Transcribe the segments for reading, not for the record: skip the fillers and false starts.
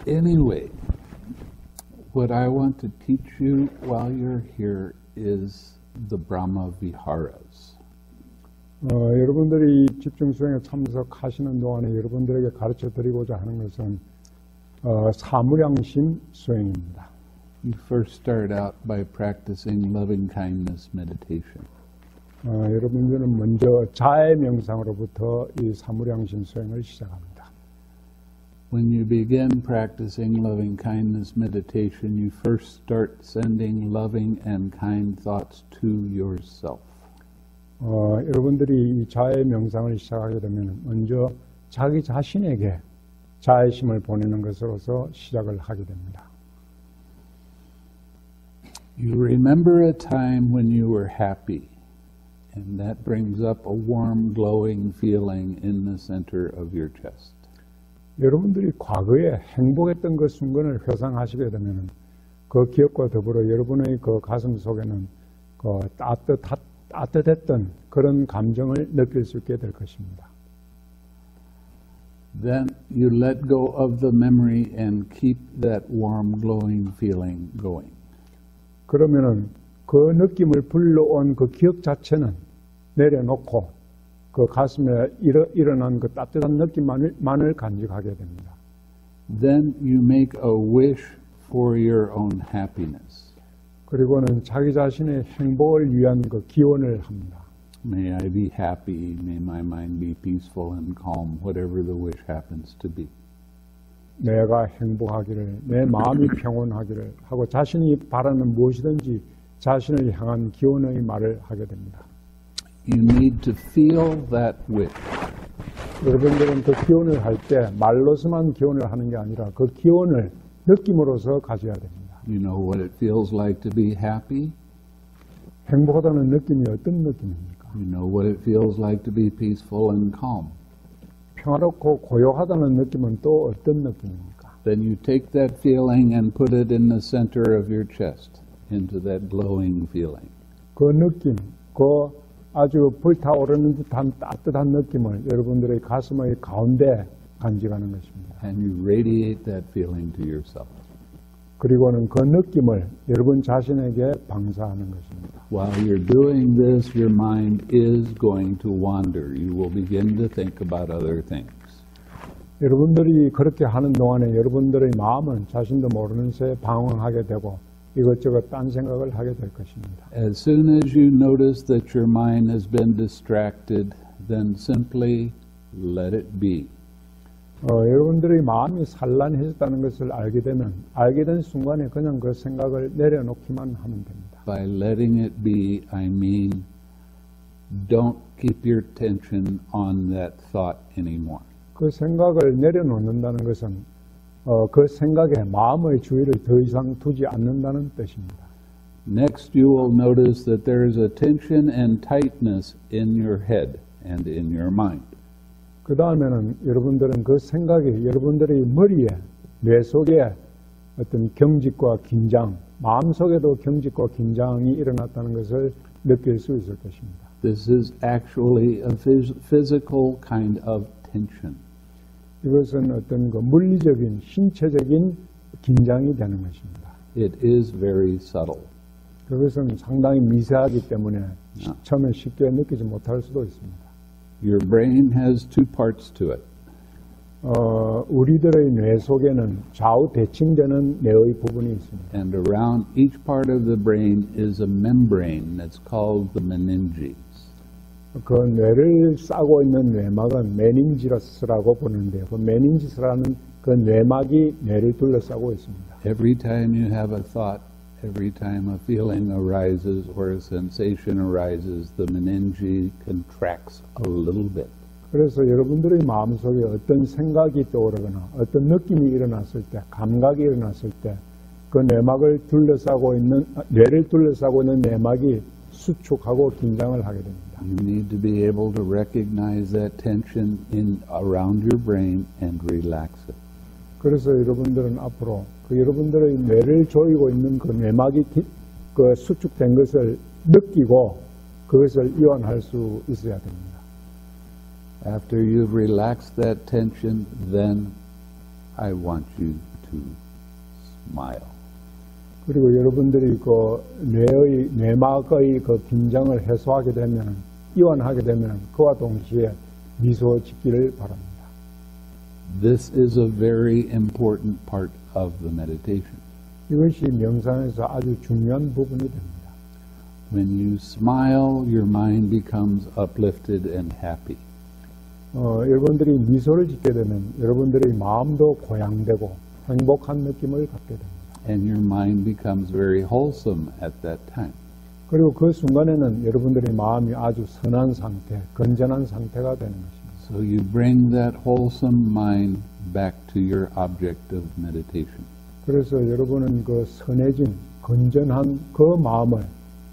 Anyway, what I want to teach you while you're here is the Brahma Viharas. 여러분들이 집중수행에 참석하시는 동안에 여러분들에게 가르쳐 드리고자 하는 것은 사무량심 수행입니다. You first start out by practicing loving-kindness meditation. 여러분들은 먼저 자애 명상으로부터 이 사무량심 수행을 시작합니다. When you begin practicing loving-kindness meditation, you first start sending loving and kind thoughts to yourself. 여러분들이 이 자애 명상을 시작하게 되면 먼저 자기 자신에게 자애심을 보내는 것으로서 시작을 하게 됩니다. You remember a time when you were happy, and that brings up a warm, glowing feeling in the center of your chest. 여러분들이 과거에 행복했던 그 순간을 회상하시게 되면 그 기억과 더불어 여러분의 그 가슴 속에는 그 따뜻했던 그런 감정을 느낄 수 있게 될 것입니다. Then you let go of the memory and keep that warm, glowing feeling going. 그러면은 그 느낌을 불러온 그 기억 자체는 내려놓고 그 가슴에 일어난 그 따뜻한 느낌만을 간직하게 됩니다. Then you make a wish for your own happiness. 그리고는 자기 자신의 행복을 위한 그 기원을 합니다. May I be happy, may my mind be peaceful and calm, whatever the wish happens to be. 내가 행복하기를, 내 마음이 평온하기를 하고 자신이 바라는 무엇이든지 자신을 향한 기원의 말을 하게 됩니다. You need to feel that wish. 여러분들은 그 기원을 할 때 말로서만 기원을 하는 게 아니라 그 기원을 느낌으로서 가져야 됩니다. You know what it feels like to be happy? 행복하다는 느낌이 어떤 느낌입니까? You know what it feels like to be peaceful and calm. 평화롭고 고요하다는 느낌은 또 어떤 느낌입니까? Then you take that feeling and put it in the center of your chest, into that glowing feeling. 그 느낌, 그 아주 불타오르는 듯한 따뜻한 느낌을 여러분들의 가슴의 가운데 간직하는 것입니다. And you radiate that feeling to yourself. 그리고는 그 느낌을 여러분 자신에게 방사하는 것입니다. While you're doing this, your mind is going to wander. You will begin to think about other things. 여러분들이 그렇게 하는 동안에 여러분들의 마음은 자신도 모르는 새에 방황하게 되고 이것저것 딴 생각을 하게 될 것입니다. As soon as you notice that your mind has been distracted, then simply let it be. 여러분들의 마음이 산란해졌다는 것을 알게 된 순간에 그냥 그 생각을 내려놓기만 하면 됩니다. By letting it be, I mean, don't keep your attention on that thought anymore. 그 생각을 내려놓는다는 것은 그 생각에 마음의 주의를 더 이상 두지 않는다는 뜻입니다. Next, you will notice that there is a tension and tightness in your head and in your mind. 그 다음에는 여러분들은 그 생각이 여러분들의 머리에, 뇌 속에 어떤 경직과 긴장, 마음속에도 경직과 긴장이 일어났다는 것을 느낄 수 있을 것입니다. This is actually a physical kind of tension. 이것은 어떤 그 물리적인, 신체적인 긴장이 되는 것입니다. It is very subtle. 그것은 상당히 미세하기 때문에 처음에 쉽게 느끼지 못할 수도 있습니다. Your brain has two parts to it. 우리들의 뇌 속에는 좌우 대칭되는 뇌의 부분이 있습니다. And around each part of the brain is a membrane that's called the meninges. 그 뇌를 싸고 있는 뇌막은 메닌지러스라고 부르는데요. 그 메닌지스라는 그 뇌막이 뇌를 둘러싸고 있습니다. Every time you have a thought, every time a feeling arises or a sensation arises, the meninge contracts a little bit. 그래서 여러분들의 마음속에 어떤 생각이 떠오르거나 어떤 느낌이 일어났을 때, 감각이 일어났을 때 그 뇌막을 둘러싸고 있는, 뇌를 둘러싸고 있는 뇌막이 수축하고 긴장을 하게 됩니다. You need to be able to recognize that tension around your brain and relax it. 그래서 여러분들은 앞으로 그 여러분들의 뇌를 조이고 있는 그 뇌막이 그 수축된 것을 느끼고 그것을 이완할 수 있어야 됩니다. After you've relaxed that tension, then I want you to smile. 그리고 여러분들이 그 뇌막의 그 긴장을 해소하게 되면, 이완하게 되면 그와 동시에 미소 짓기를 바랍니다. This is a very important part of the meditation. 이것이 명상에서 아주 중요한 부분이 됩니다. When you smile, your mind becomes uplifted and happy. 여러분들이 미소를 짓게 되면 여러분들의 마음도 고양되고 행복한 느낌을 갖게 됩니다. And your mind becomes very wholesome at that time. 그리고 그 순간에는 여러분들의 마음이 아주 선한 상태, 건전한 상태가 되는 것입니다. So you bring that wholesome mind back to your object of meditation. 그래서 여러분은 그 선해진, 건전한 그 마음을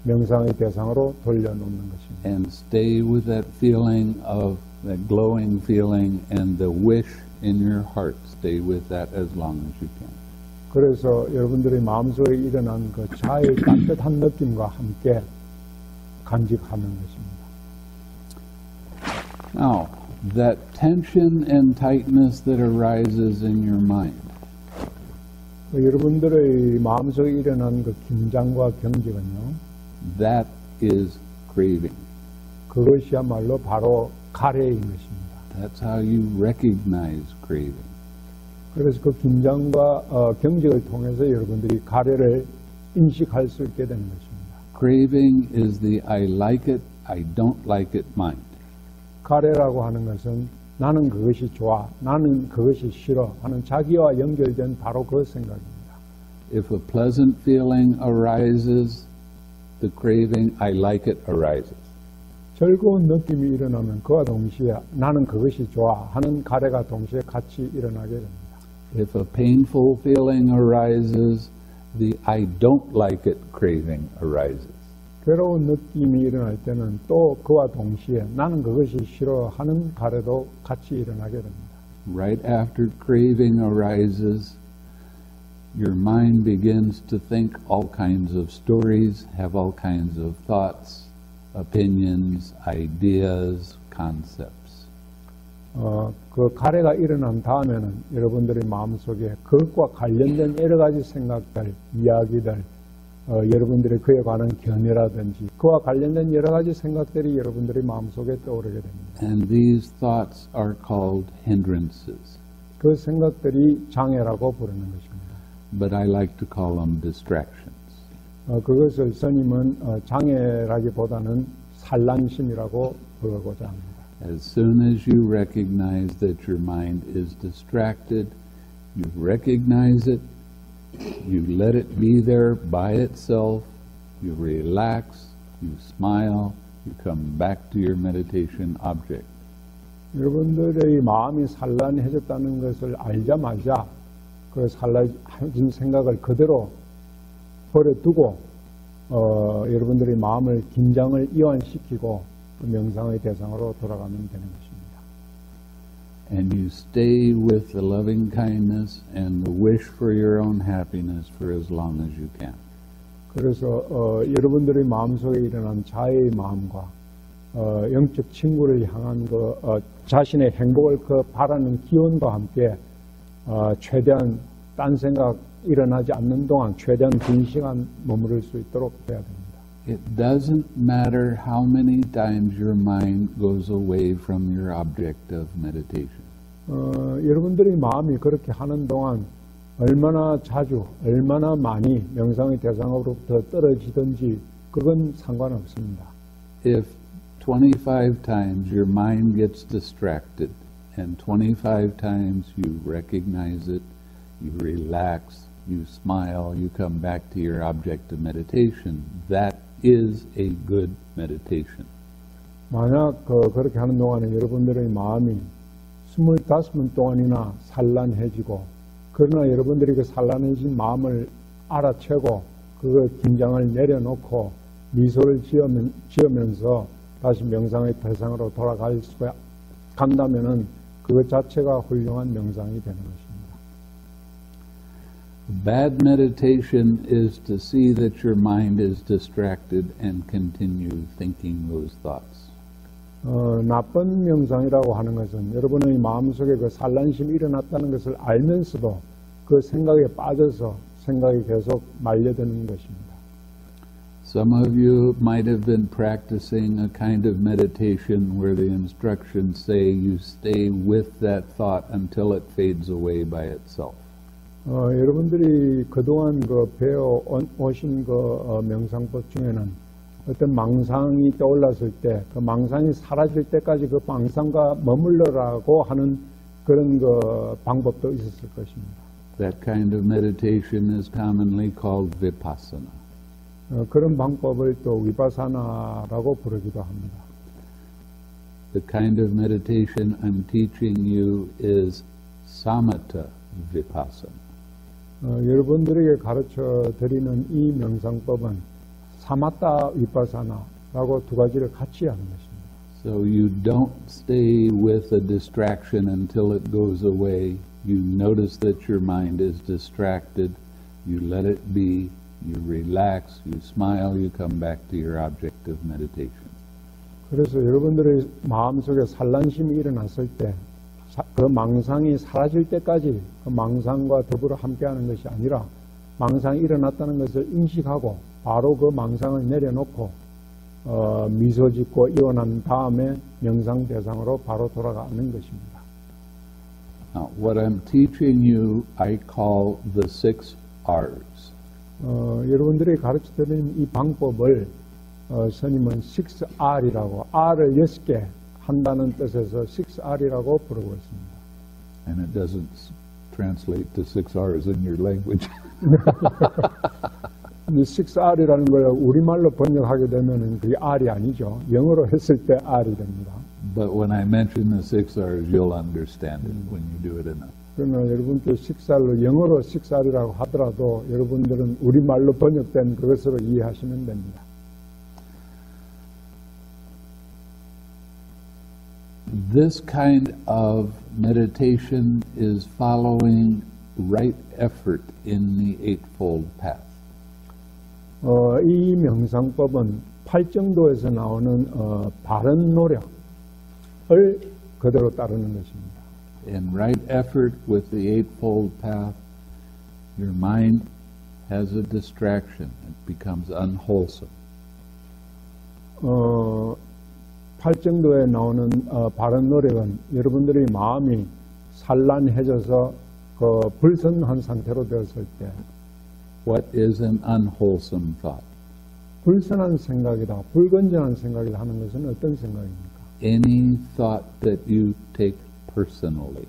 명상의 대상으로 돌려놓는 것입니다. And stay with that feeling of that glowing feeling and the wish in your heart. Stay with that as long as you can. 그래서 여러분들의 마음속에 일어난 그 자의 따뜻한 느낌과 함께 간직하는 것입니다. Now, that tension and tightness that arises in your mind, 여러분들의 마음속에 일어난 그 긴장과 경직은요, that is craving. 그것이야말로 바로 가래인 것입니다. That's how you recognize craving. 그래서 그 긴장과 경직을 통해서 여러분들이 가래를 인식할 수 있게 되는 것입니다. Craving is the I like it, I don't like it mind. 가래라고 하는 것은 나는 그것이 좋아, 나는 그것이 싫어 하는 자기와 연결된 바로 그 생각입니다. If a pleasant feeling arises, the craving I like it arises. 즐거운 느낌이 일어나면 그와 동시에 나는 그것이 좋아 하는 가래가 동시에 같이 일어나게 됩니다. If a painful feeling arises, the I don't like it craving arises. 괴로운 느낌이 일어날 때는 또 그와 동시에 나는 그것이 싫어 하는 가래도 같이 일어나게 됩니다. Right after craving arises, your mind begins to think all kinds of stories, have all kinds of thoughts, opinions, ideas, concepts. 그 가래가 일어난 다음에는 여러분들의 마음속에 그것과 관련된 여러 가지 생각들, 이야기들, 여러분들의 그에 관한 견해라든지 그와 관련된 여러 가지 생각들이 여러분들의 마음속에 떠오르게 됩니다. And these thoughts are called hindrances. 그 생각들이 장애라고 부르는 것입니다. But I like to call them distractions. 그것을 스님은 장애라기보다는 산란심이라고 부르고자 합니다. As soon as you recognize that your mind is distracted, you recognize it, you let it be there by itself, you relax, you smile, you come back to your meditation object. 여러분들의 마음이 산란해졌다는 것을 알자마자 그 산란해진 생각을 그대로 버려두고 여러분들의 마음을 긴장을 이완시키고 명상의 대상으로 돌아가면 되는 것입니다. And you stay with the loving kindness and the wish for your own happiness for as long as you can. 그래서 여러분들의 마음속에 일어난 자의 마음과 영적 친구를 향한 자신의 행복을 바라는 기원과 함께 최대한 딴 생각 일어나지 않는 동안 최대한 긴 시간 머무를 수 있도록 해야 됩니다. It doesn't matter how many times your mind goes away from your object of meditation. 여러분들의 마음이 그렇게 하는 동안 얼마나 자주, 얼마나 많이 명상의 대상으로부터 떨어지든지 그건 상관없습니다. If 25 times your mind gets distracted and 25 times you recognize it, you relax, you smile, you come back to your object of meditation, that is a good meditation. 만약 그렇게 하는 동안에 여러분들의 마음이 25번 동안이나 산란해지고 그러나 여러분들이 그 산란해진 마음을 알아채고 그 긴장을 내려놓고 미소를 지으면서 다시 명상의 대상으로 돌아갈 수가 간다면은 그것 자체가 훌륭한 명상이 되는 것입니다. Bad meditation is to see that your mind is distracted and continue thinking those thoughts. 나쁜 명상이라고 하는 것은 여러분의 마음속에 그 산란심이 일어났다는 것을 알면서도 그 생각에 빠져서 생각이 계속 말려드는 것입니다. Some of you might have been practicing a kind of meditation where the instructions say you stay with that thought until it fades away by itself. 여러분들이 그동안 그 배워 오신 그 명상법 중에는 어떤 망상이 떠올랐을 때 그 망상이 사라질 때까지 그 망상과 머물러라고 하는 그런 그 방법도 있었을 것입니다. That kind of meditation is commonly called vipassana. 그런 방법을 또 위파사나라고 부르기도 합니다. The kind of meditation I'm teaching you is samatha vipassana. 여러분들에게 가르쳐 드리는 이 명상법은 사마타 위파사나라고 두 가지를 같이 하는 것입니다. So you don't stay with a distraction until it goes away. You notice that your mind is distracted. You let it be. You relax. You smile. You come back to your object of meditation. 그래서 여러분들의 마음속에 산란심이 일어났을 때 그 망상이 사라질 때까지 그 망상과 더불어 함께하는 것이 아니라 망상이 일어났다는 것을 인식하고 바로 그 망상을 내려놓고 미소 짓고 이완한 다음에 명상 대상으로 바로 돌아가는 것입니다. Now, what I'm teaching you, I call the 6 R's. 여러분들이 가르쳐드리는 이 방법을 스님은 6R이라고 R을 6개 한다는 뜻에서 6R이라고 부르고 있습니다. And it doesn't translate to 6 R's in your language. 6R이라는 걸 우리말로 번역하게 되면 그게 R이 아니죠. 영어로 했을 때 R이 됩니다. But when I mention the 6 R's, you'll understand it when you do it enough. 그러나 여러분께 6R로 영어로 6R이라고 하더라도 여러분들은 우리말로 번역된 그것으로 이해하시면 됩니다. This kind of meditation is following right effort in the Eightfold Path. 이 명상법은 팔정도에서 나오는 바른 노력을 그대로 따르는 것입니다. In right effort with the Eightfold Path, your mind has a distraction. It becomes unwholesome. 팔정도에 나오는 바른 노력은 여러분들의 마음이 산란해져서 불선한 상태로 되었을 때 What is an unwholesome thought? 불선한 생각이다, 불건전한 생각이다 하는 것은 어떤 생각입니까? Any thought that you take personally.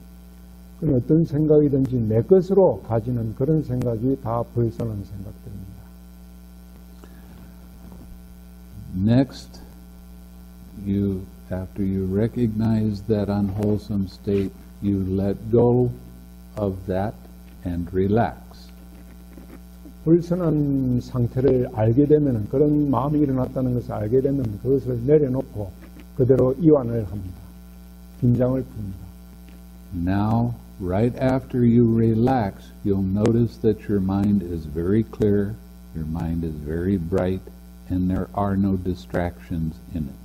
그런 어떤 생각이든지 내 것으로 가지는 그런 생각이 다 불선한 생각들입니다. Next, after you recognize that unwholesome state, you let go of that and relax. 불선한 상태를 알게 되면, 그런 마음이 일어났다는 것을 알게 되면 그것을 내려놓고 그대로 이완을 합니다. 긴장을 풉니다. Now, right after you relax, you'll notice that your mind is very clear, your mind is very bright, and there are no distractions in it.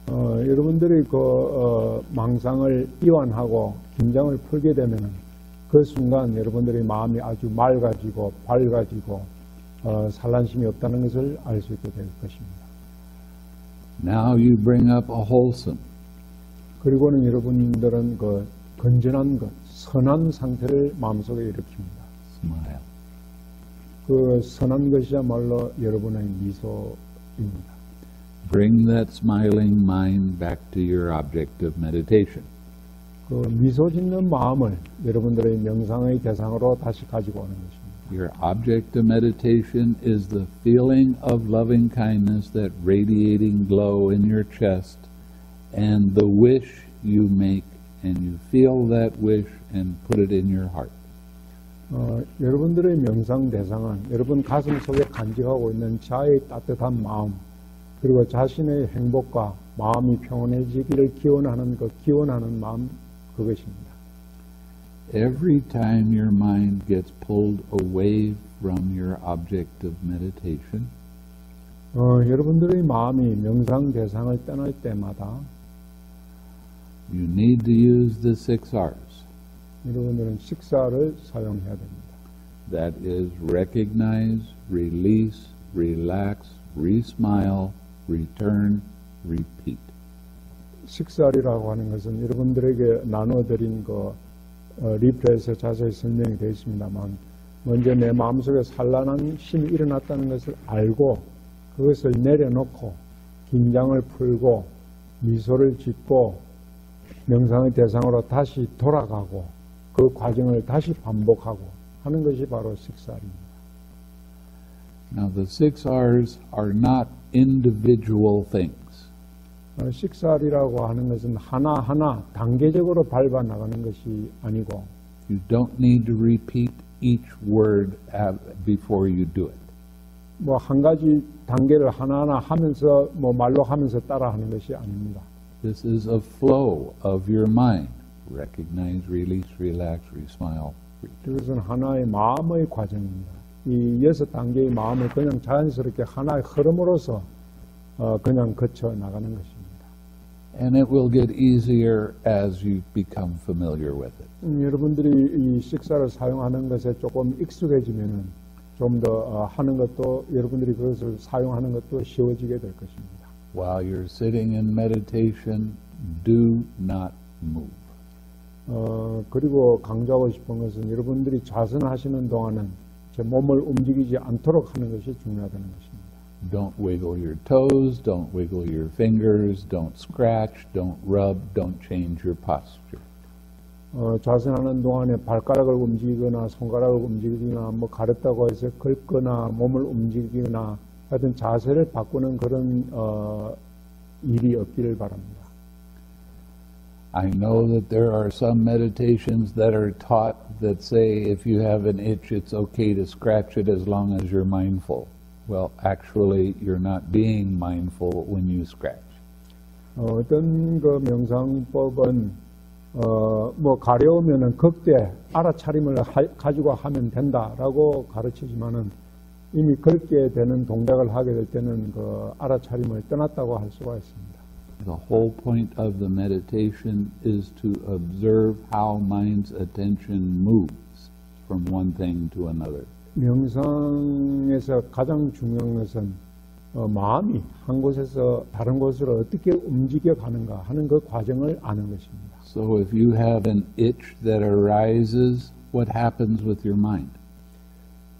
여러분들이 망상을 이완하고 긴장을 풀게 되면 그 순간 여러분들의 마음이 아주 맑아지고 밝아지고 산란심이 없다는 것을 알 수 있게 될 것입니다. Now you bring up a wholesome. 그리고는 여러분들은 그 건전한 것, 선한 상태를 마음속에 일으킵니다. Smile. 그 선한 것이야말로 여러분의 미소입니다. Bring that smiling mind back to your object of meditation. 그 미소 짓는 마음을 여러분들의 명상의 대상으로 다시 가지고 오는 것입니다. Your object of meditation is the feeling of loving kindness, that radiating glow in your chest, and the wish you make, and you feel that wish and put it in your heart. 여러분들의 명상 대상은 여러분 가슴 속에 간직하고 있는 자아의 따뜻한 마음, 그리고 자신의 행복과 마음이 평온해지기를 기원하는 기원하는 마음, 그것입니다. Every time your mind gets pulled away from your object of meditation, 여러분들의 마음이 명상 대상을 떠날 때마다 You need to use the 6 R's. 여러분들은 식사를 사용해야 됩니다. That is recognize, release, relax, re-smile, return, repeat. 식사리라고 하는 것은 여러분들에게 나눠드린 리플에서 자세히 설명이 되어 있습니다만 먼저 내 마음속에 산란한 힘이 일어났다는 것을 알고 그것을 내려놓고 긴장을 풀고 미소를 짓고 명상의 대상으로 다시 돌아가고 그 과정을 다시 반복하고 하는 것이 바로 식사리입니다. Now the 6 R's are not individual things. 식사리라고 하는 것은 하나하나 단계적으로 밟아 나가는 것이 아니고 You don't need to repeat each word before you do it. 뭐 한 가지 단계를 하나하나 하면서 말로 하면서 따라하는 것이 아닙니다. This is a flow of your mind. Recognize, release, relax, re-smile, return. 이것은 하나의 마음의 과정입니다. 이 6단계의 마음을 그냥 자연스럽게 하나의 흐름으로서 그냥 거쳐 나가는 것입니다. And it will get easier as you become familiar with it. 여러분들이 이 식사를 사용하는 것에 조금 익숙해지면은 좀 더 하는 것도 여러분들이 그것을 사용하는 것도 쉬워지게 될 것입니다. While you're sitting in meditation, do not move. 그리고 강조하고 싶은 것은 여러분들이 좌선하시는 동안은 제 몸을 움직이지 않도록 하는 것이 중요하다는 것입니다. Don't wiggle your toes, don't wiggle your fingers, don't scratch, don't rub, don't change your posture. 좌선하는 동안에 발가락을 움직이거나 손가락을 움직이거나 가렵다고 해서 긁거나 몸을 움직이거나 하여튼 자세를 바꾸는 그런 일이 없기를 바랍니다. I know that there are some meditations that are taught that say if you have an itch, it's okay to scratch it as long as you're mindful. Well, actually, you're not being mindful when you scratch. 어떤 그 명상법은 가려우면은 그때 알아차림을 가지고 하면 된다라고 가르치지만은 이미 그렇게 되는 동작을 하게 될 때는 그 알아차림을 떠났다고 할 수가 있습니다. The whole point of the meditation is to observe how mind's attention moves from one thing to another. 명상에서 가장 중요한 것은 마음이 한 곳에서 다른 곳으로 어떻게 움직여 가는가 하는 그 과정을 아는 것입니다. So if you have an itch that arises, what happens with your mind?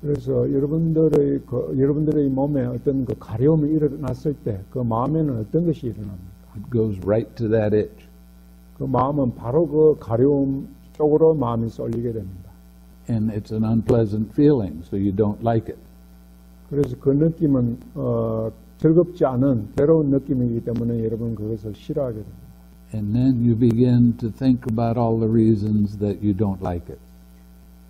그래서 여러분들의 몸에 어떤 그 가려움이 일어났을 때 그 마음에는 어떤 것이 일어납니까? It goes right to that itch. 그 마음은 바로 그 가려움 쪽으로 마음이 쏠리게 됩니다. And it's an unpleasant feeling, so you don't like it. 그래서 그 느낌은 즐겁지 않은 괴로운 느낌이기 때문에 여러분 그것을 싫어하게 됩니다. And then you begin to think about all the reasons that you don't like it.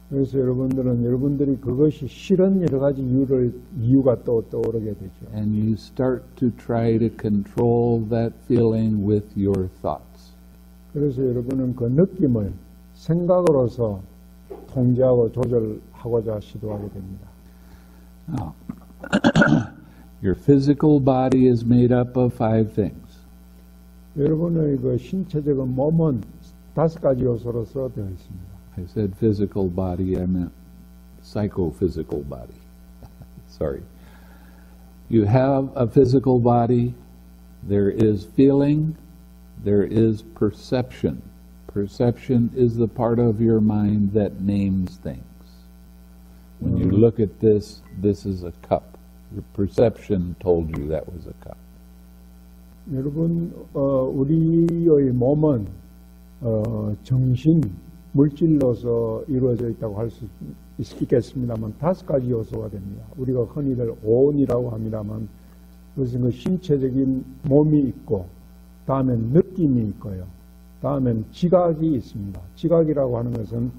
그래서 여러분들이 그것이 싫은 여러 가지 이유가 또 떠오르게 되죠. And you start to try to control that feeling with your thoughts. 그래서 여러분은 그 느낌을 생각으로서 통제하고 조절하고자 시도하게 됩니다. Now, your physical body is made up of 5 things. 여러분의 그 신체적인 몸은 5가지 요소로서 되어 있습니다. I said physical body, I meant psychophysical body. Sorry. You have a physical body, there is feeling, there is perception. Perception is the part of your mind that names things. When you look at this, this is a cup. Your perception told you that was a cup. 여러분, 우리의 몸은 정신, 물질로서 이루어져 있다고 할 수 있겠습니다만 5가지 요소가 됩니다. 우리가 흔히들 오온이라고 합니다만 그것은 그 신체적인 몸이 있고 다음엔 느낌이 있고요. 다음엔 지각이 있습니다. 지각이라고 하는 것은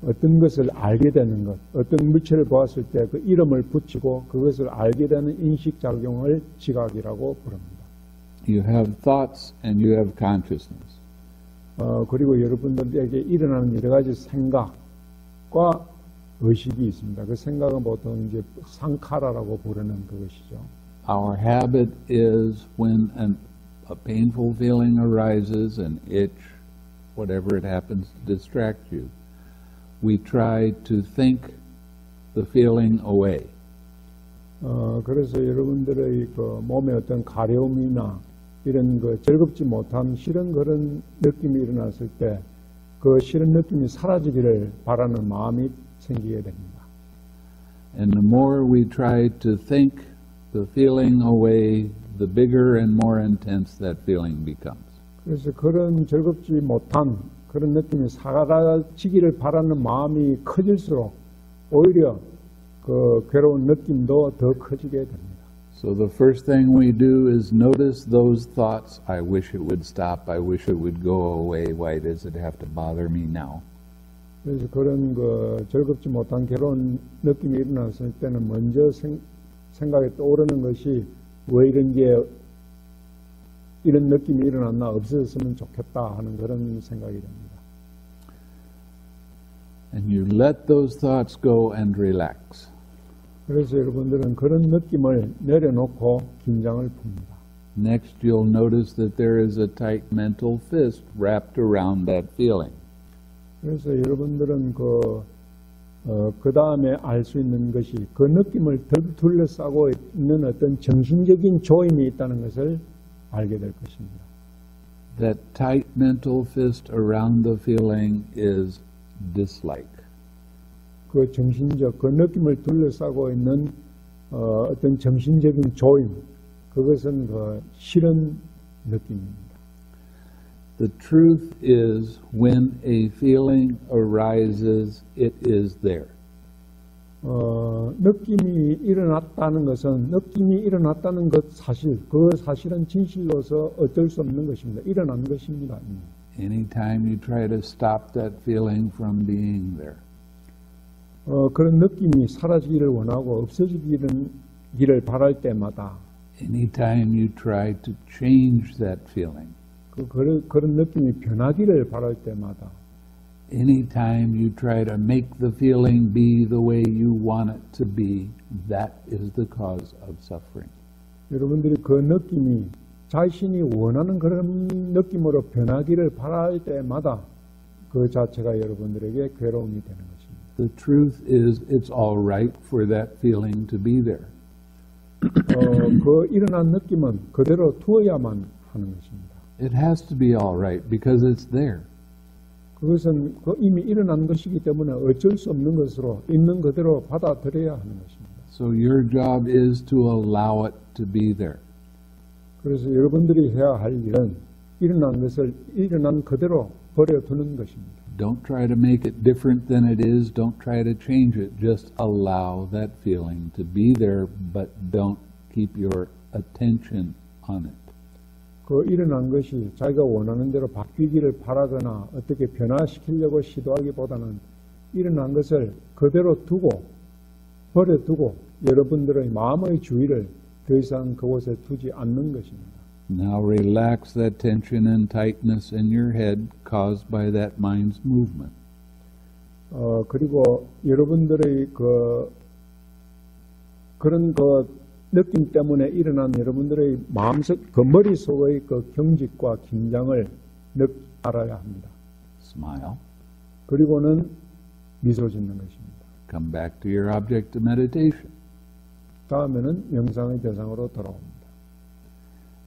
어떤 것을 알게 되는 것, 어떤 물체를 보았을 때 그 이름을 붙이고 그것을 알게 되는 인식작용을 지각이라고 부릅니다. You have thoughts and you have consciousness. 그리고 여러분들에게 일어나는 여러 가지 생각과 의식이 있습니다. 그 생각은 보통 이제 상카라라고 부르는 그것이죠. Our habit is when a painful feeling arises, an itch, whatever it happens to distract you. We try to think the feeling away. 그래서 여러분들의 그 몸에 어떤 가려움이나 이런 그 즐겁지 못한 싫은 그런 느낌이 일어났을 때 그 싫은 느낌이 사라지기를 바라는 마음이 생기게 됩니다. And the more we try to think the feeling away, the bigger and more intense that feeling becomes. 그래서 그런 즐겁지 못한 그런 느낌이 사라지기를 바라는 마음이 커질수록 오히려 그 괴로운 느낌도 더 커지게 됩니다. So the first thing we do is notice those thoughts. I wish it would stop. I wish it would go away. Why does it have to bother me now? 그래서 그런 그 즐겁지 못한 괴로운 느낌이 일어났을 때는 먼저 생각에 떠오르는 것이 왜 이런 느낌이 일어났나 없어졌으면 좋겠다 하는 그런 생각이 됩니다. And you let those thoughts go and relax. 그래서 여러분들은 그런 느낌을 내려놓고 긴장을 풉니다. Next, you'll notice that there is a tight mental fist wrapped around that feeling. 그래서 여러분들은 그 다음에 알 수 있는 것이 그 느낌을 둘러싸고 있는 어떤 정신적인 조임이 있다는 것을 알게 될 것입니다. That tight mental fist around the feeling is dislike. 그 느낌을 둘러싸고 있는 어떤 정신적인 조임, 그것은 그 싫은 느낌입니다. The truth is, when a feeling arises, it is there. 느낌이 일어났다는 것은 느낌이 일어났다는 것 사실, 그 사실은 진실로서 어쩔 수 없는 것입니다. 일어난 것입니다. Anytime you try to stop that feeling from being there, 그런 느낌이 사라지기를 원하고 없어지기를 바랄 때마다 anytime you try to change that feeling, 그런 느낌이 변하기를 바랄 때마다 anytime you try to make the feeling be the way you want it to be, that is the cause of suffering. 여러분들이 그 느낌이 자신이 원하는 그런 느낌으로 변하기를 바랄 때마다 그 자체가 여러분들에게 괴로움이 되는 것입니다. The truth is, it's all right for that feeling to be there. 그 일어난 느낌은 그대로 두어야만 하는 것입니다. It has to be all right because it's there. 그것은 이미 일어난 것이기 때문에 어쩔 수 없는 것으로 있는 그대로 받아들여야 하는 것입니다. So your job is to allow it to be there. 그래서 여러분들이 해야 할 일은 일어난 것을 일어난 그대로 버려두는 것입니다. Don't try to make it different than it is. Don't try to change it. Just allow that feeling to be there, but don't keep your attention on it. 그 일어난 것이 자기가 원하는 대로 바뀌기를 바라거나 어떻게 변화시키려고 시도하기보다는 일어난 것을 그대로 두고 버려두고 여러분들의 마음의 주의를 더 이상 그곳에 두지 않는 것입니다. Now relax that tension and tightness in your head caused by that mind's movement. 그리고 여러분들의 그런 느낌 때문에 일어난 여러분들의 마음속, 머릿속의 경직과 긴장을 알아야 합니다. Smile. 그리고는 미소 짓는 것입니다. Come back to your object of meditation. 다음에는 명상의 대상으로 돌아옵니다.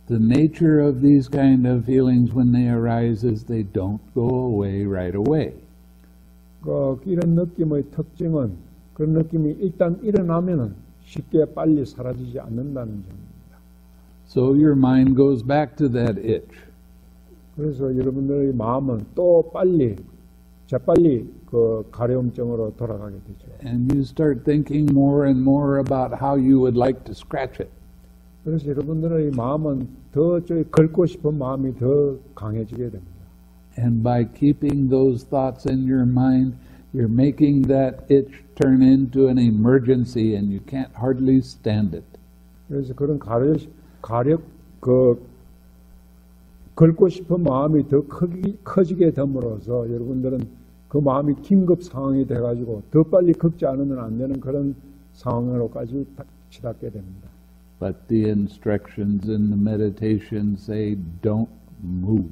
The nature of these kind of feelings when they arise is they don't go away right away. 이런 느낌의 특징은 그런 느낌이 일단 일어나면은 쉽게 빨리 사라지지 않는다는 점입니다. So your mind goes back to that itch. 그래서 여러분들의 마음은 또 재빨리 그 가려움증으로 돌아가게 되죠. And you start thinking more and more about how you would like to scratch it. 그래서 여러분들의 마음은 더 긁고 싶은 마음이 더 강해지게 됩니다. And by keeping those thoughts in your mind, you're making that itch turn into an emergency and you can't hardly stand it. 그래서 그런 긁고 싶은 마음이 더 커지게 됨으로써 여러분들은 그 마음이 긴급 상황이 돼가지고 더 빨리 긁지 않으면 안 되는 그런 상황으로까지 치닫게 됩니다. But the instructions in the meditation say don't move.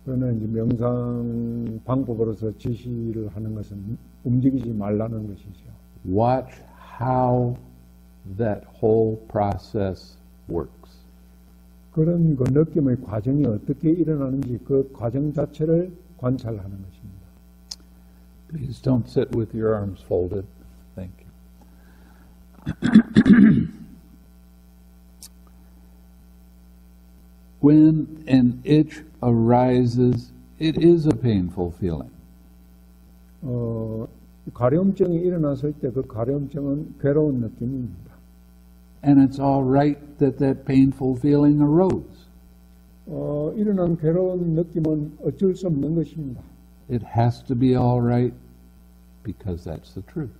그러면 이제 명상 방법으로서 지시를 하는 것은 움직이지 말라는 것이죠. Watch how that whole process works. 그런 그 느낌의 과정이 어떻게 일어나는지 그 과정 자체를 관찰하는 것입니다. Please don't sit with your arms folded. Thank you. When an itch arises, it is a painful feeling. 가려움증이 일어났을 때 그 가려움증은 괴로운 느낌입니다. And it's all right that that painful feeling arose. 일어난 괴로운 느낌은 어쩔 수 없는 것입니다. It has to be all right because that's the truth.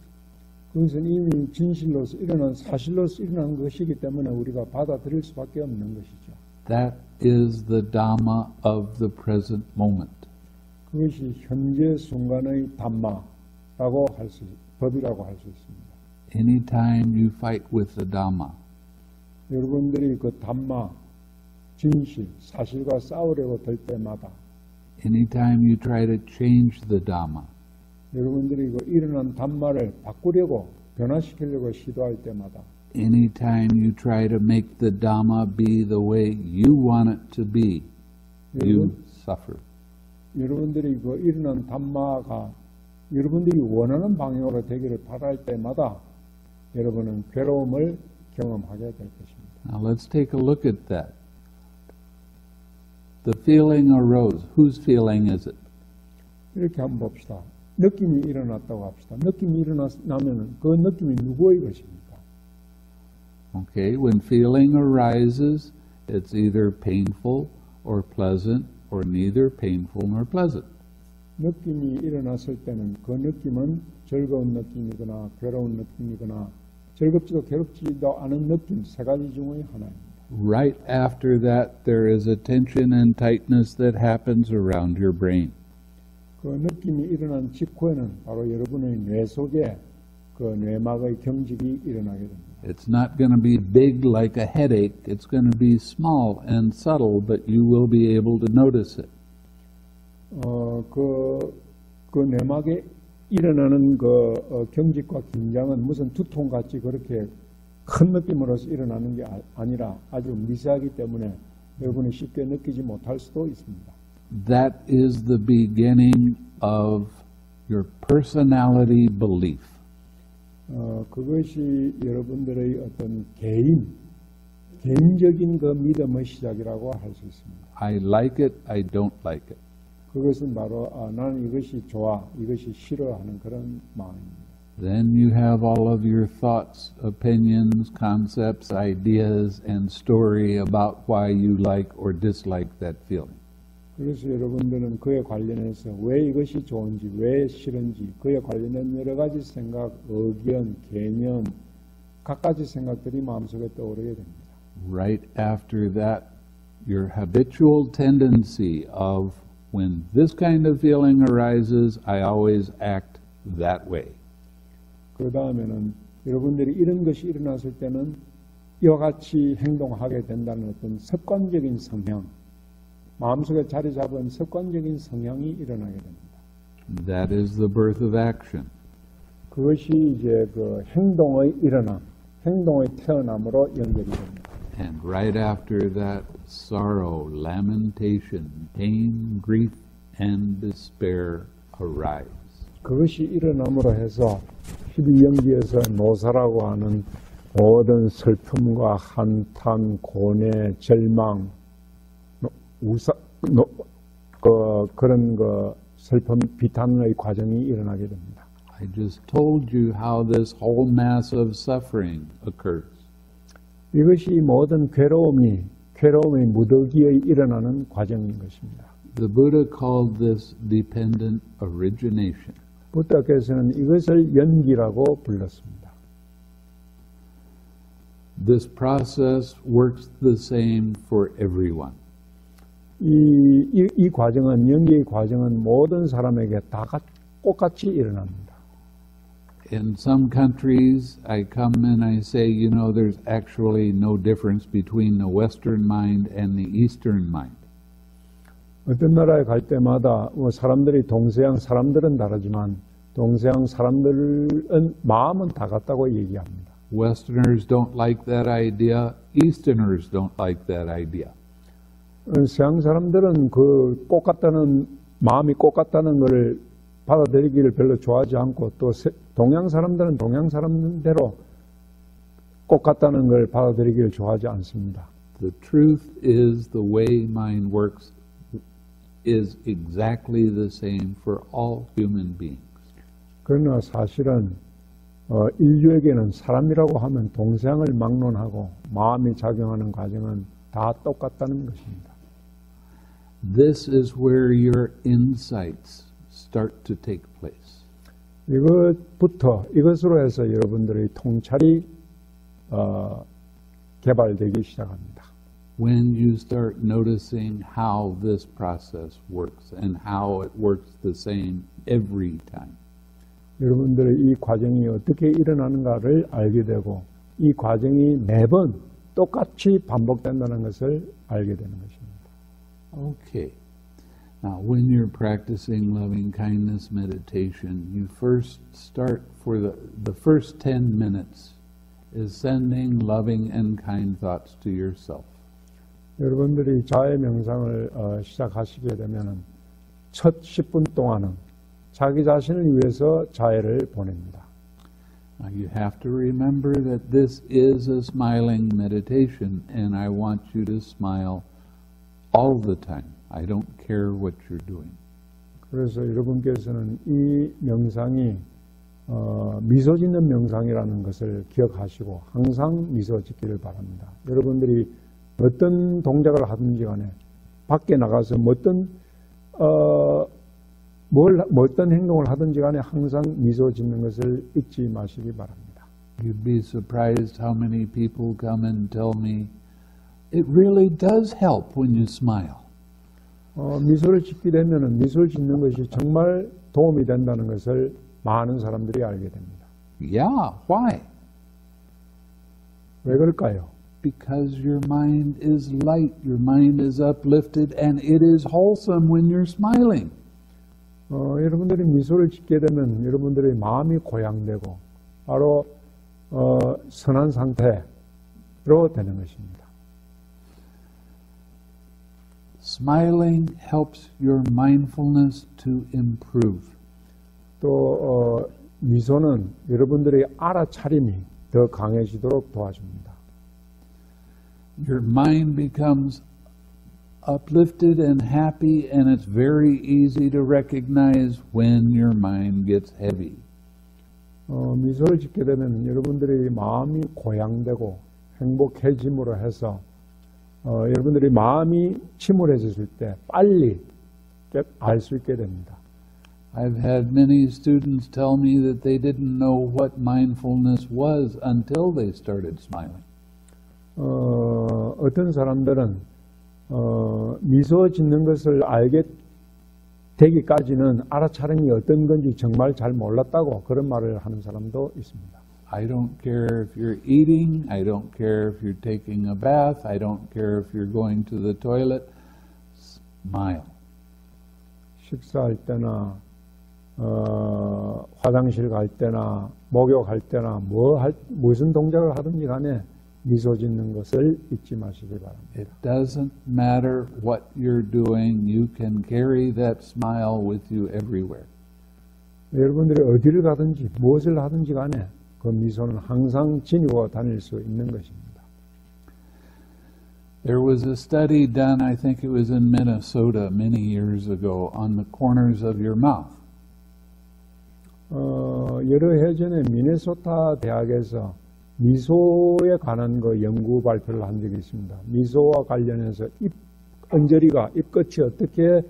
그것은 이미 진실로서 일어난 사실로서 일어난 것이기 때문에 우리가 받아들일 수밖에 없는 것이죠. That is the Dhamma of the present moment. 그것이 현재 순간의 담마라고 법이라고 할 수 있습니다. Anytime you fight with the Dhamma, 여러분들이 그 담마, 진실, 사실과 싸우려고 들 때마다 anytime you try to change the Dhamma, 여러분들이 그 일어난 담마를 바꾸려고 변화시키려고 시도할 때마다 anytime you try to make the Dhamma be the way you want it to be, you suffer. 여러분들이 그 일어난 담마가 여러분들이 원하는 방향으로 되기를 바랄 때마다 여러분은 괴로움을 경험하게 될 것입니다. Now let's take a look at that. The feeling arose. Whose feeling is it? 이렇게 한번 봅시다. 느낌이 일어났다고 합시다. 느낌이 일어나면 그 느낌이 누구의 것입니까? Okay, when feeling arises, it's either painful or pleasant or neither painful nor pleasant. 느낌이 일어났을 때는 그 느낌은 즐거운 느낌이거나 괴로운 느낌이거나 즐겁지도 괴롭지도 않은 느낌 세 가지 중의 하나입니다. Right after that, there is a tension and tightness that happens around your brain. 그 느낌이 일어난 직후에는 바로 여러분의 뇌 속에 그 뇌막의 경직이 일어나게 됩니다. It's not going to be big like a headache. It's going to be small and subtle, but you will be able to notice it. 그 뇌막에 일어나는 경직과 긴장은 무슨 두통같이 그렇게 큰 느낌으로서 일어나는 게 아니라 아주 미세하기 때문에 여러분이 쉽게 느끼지 못할 수도 있습니다. That is the beginning of your personality belief. 그것이 여러분들의 어떤 개인적인 그 믿음의 시작이라고 할 수 있습니다. I like it, I don't like it. 그것은 바로 나는 이것이 좋아, 이것이 싫어하는 그런 마음입니다. Then you have all of your thoughts, opinions, concepts, ideas, and story about why you like or dislike that feeling. 그래서 여러분들은 그에 관련해서 왜 이것이 좋은지, 왜 싫은지, 그에 관련된 여러 가지 생각, 의견, 개념, 갖가지 생각들이 마음속에 떠오르게 됩니다. Right after that, your habitual tendency of when this kind of feeling arises, I always act that way. 그 다음에는 여러분들이 이런 것이 일어났을 때는 이와 같이 행동하게 된다는 어떤 습관적인 성향, 마음속에 자리 잡은 습관적인 성향이 일어나게 됩니다. That is the birth of action. 그것이 이제 그 행동의 일어남, 행동의 태어남으로 연결이 됩니다. And right after that, sorrow, lamentation, pain, grief, and despair arise. 그것이 일어남으로 해서 희비연기에서 노사라고 하는 모든 슬픔과 한탄, 고뇌, 절망, 그런 슬픔, 비탄의 과정이 일어나게 됩니다. I just told you how this whole mass of suffering occurs. 이것이 모든 괴로움의 무더기에 일어나는 과정인 것입니다. The Buddha called this dependent origination. 부다께서는 이것을 연기라고 불렀습니다. This process works the same for everyone. 이 과정은, 연기의 과정은 모든 사람에게 다 똑같이 일어납니다. In some countries, I come and I say, you know, there's actually no difference between the Western mind and the Eastern mind. 어떤 나라에 갈 때마다 뭐 사람들이 동서양 사람들은 다르지만 동서양 사람들은 마음은 다 같다고 얘기합니다. Westerners don't like that idea. Easterners don't like that idea. 서양 사람들은 그 똑같다는 마음이 똑같다는 것을 받아들이기를 별로 좋아하지 않고 또 동양 사람들은 동양 사람대로 똑같다는 걸 받아들이기를 좋아하지 않습니다. The truth is the way mind works is exactly the same for all human beings. 그러나 사실은 인류에게는 사람이라고 하면 동서양을 막론하고 마음이 작용하는 과정은 다 똑같다는 것입니다. This is where your insights start to take place. 이것으로 해서 여러분들의 통찰이 개발되기 시작합니다. When you start noticing how this process works and how it works the same every time. 여러분들의 이 과정이 어떻게 일어나는가를 알게 되고 이 과정이 매번 똑같이 반복된다는 것을 알게 되는 것입니다. Okay. Now, when you're practicing loving kindness meditation, you first start for the first 10 minutes is sending loving and kind thoughts to yourself. 여러분들이 자해 명상을 시작하시게 되면 첫 10분 동안은 자기 자신을 위해서 자해를 보냅니다. Now, you have to remember that this is a smiling meditation, and I want you to smile all the time. I don't care what you're doing. 그래서 여러분께서는 이 명상이 미소 짓는 명상이라는 것을 기억하시고 항상 미소 짓기를 바랍니다. 여러분들이 어떤 동작을 하든지 간에 밖에 나가서 어떤 행동을 하든지 간에 항상 미소 짓는 것을 잊지 마시기 바랍니다. You'd be surprised how many people come and tell me, it really does help when you smile. 미소를 짓게 되면 미소를 짓는 것이 정말 도움이 된다는 것을 많은 사람들이 알게 됩니다. Yeah, why? 왜 그럴까요? Because your mind is light, your mind is uplifted, and it is wholesome when you're smiling. 여러분들이 미소를 짓게 되면 여러분들의 마음이 고양되고 바로 선한 상태로 되는 것입니다. Smiling helps your mindfulness to improve. 또 미소는 여러분들의 알아차림이 더 강해지도록 도와줍니다. Your mind becomes uplifted and happy, and it's very easy to recognize when your mind gets heavy. 미소를 짓게 되면 여러분들의 마음이 고양되고 행복해짐으로 해서 여러분들이 마음이 침울해졌을 때 빨리 알 수 있게 됩니다. I've had many students tell me that they didn't know what mindfulness was until they started smiling. 어떤 사람들은 미소 짓는 것을 알게 되기까지는 알아차림이 어떤 건지 정말 잘 몰랐다고 그런 말을 하는 사람도 있습니다. I don't care if you're eating, I don't care if you're taking a bath, I don't care if you're going to the toilet. Smile. 식사할 때나 화장실 갈 때나 목욕할 때나 무슨 동작을 하든지 간에 미소 짓는 것을 잊지 마시기 바랍니다. It doesn't matter what you're doing, you can carry that smile with you everywhere. 여러분들이 어디를 가든지 무엇을 하든지 간에 그 미소는 항상 지니고 다닐 수 있는 것입니다. There was a study done, I think it was in Minnesota many years ago, on the corners of your mouth. 여러 해 전에 미네소타 대학에서 미소에 관한 그 연구 발표를 한 적이 있습니다. 미소와 관련해서 입 끝이 어떻게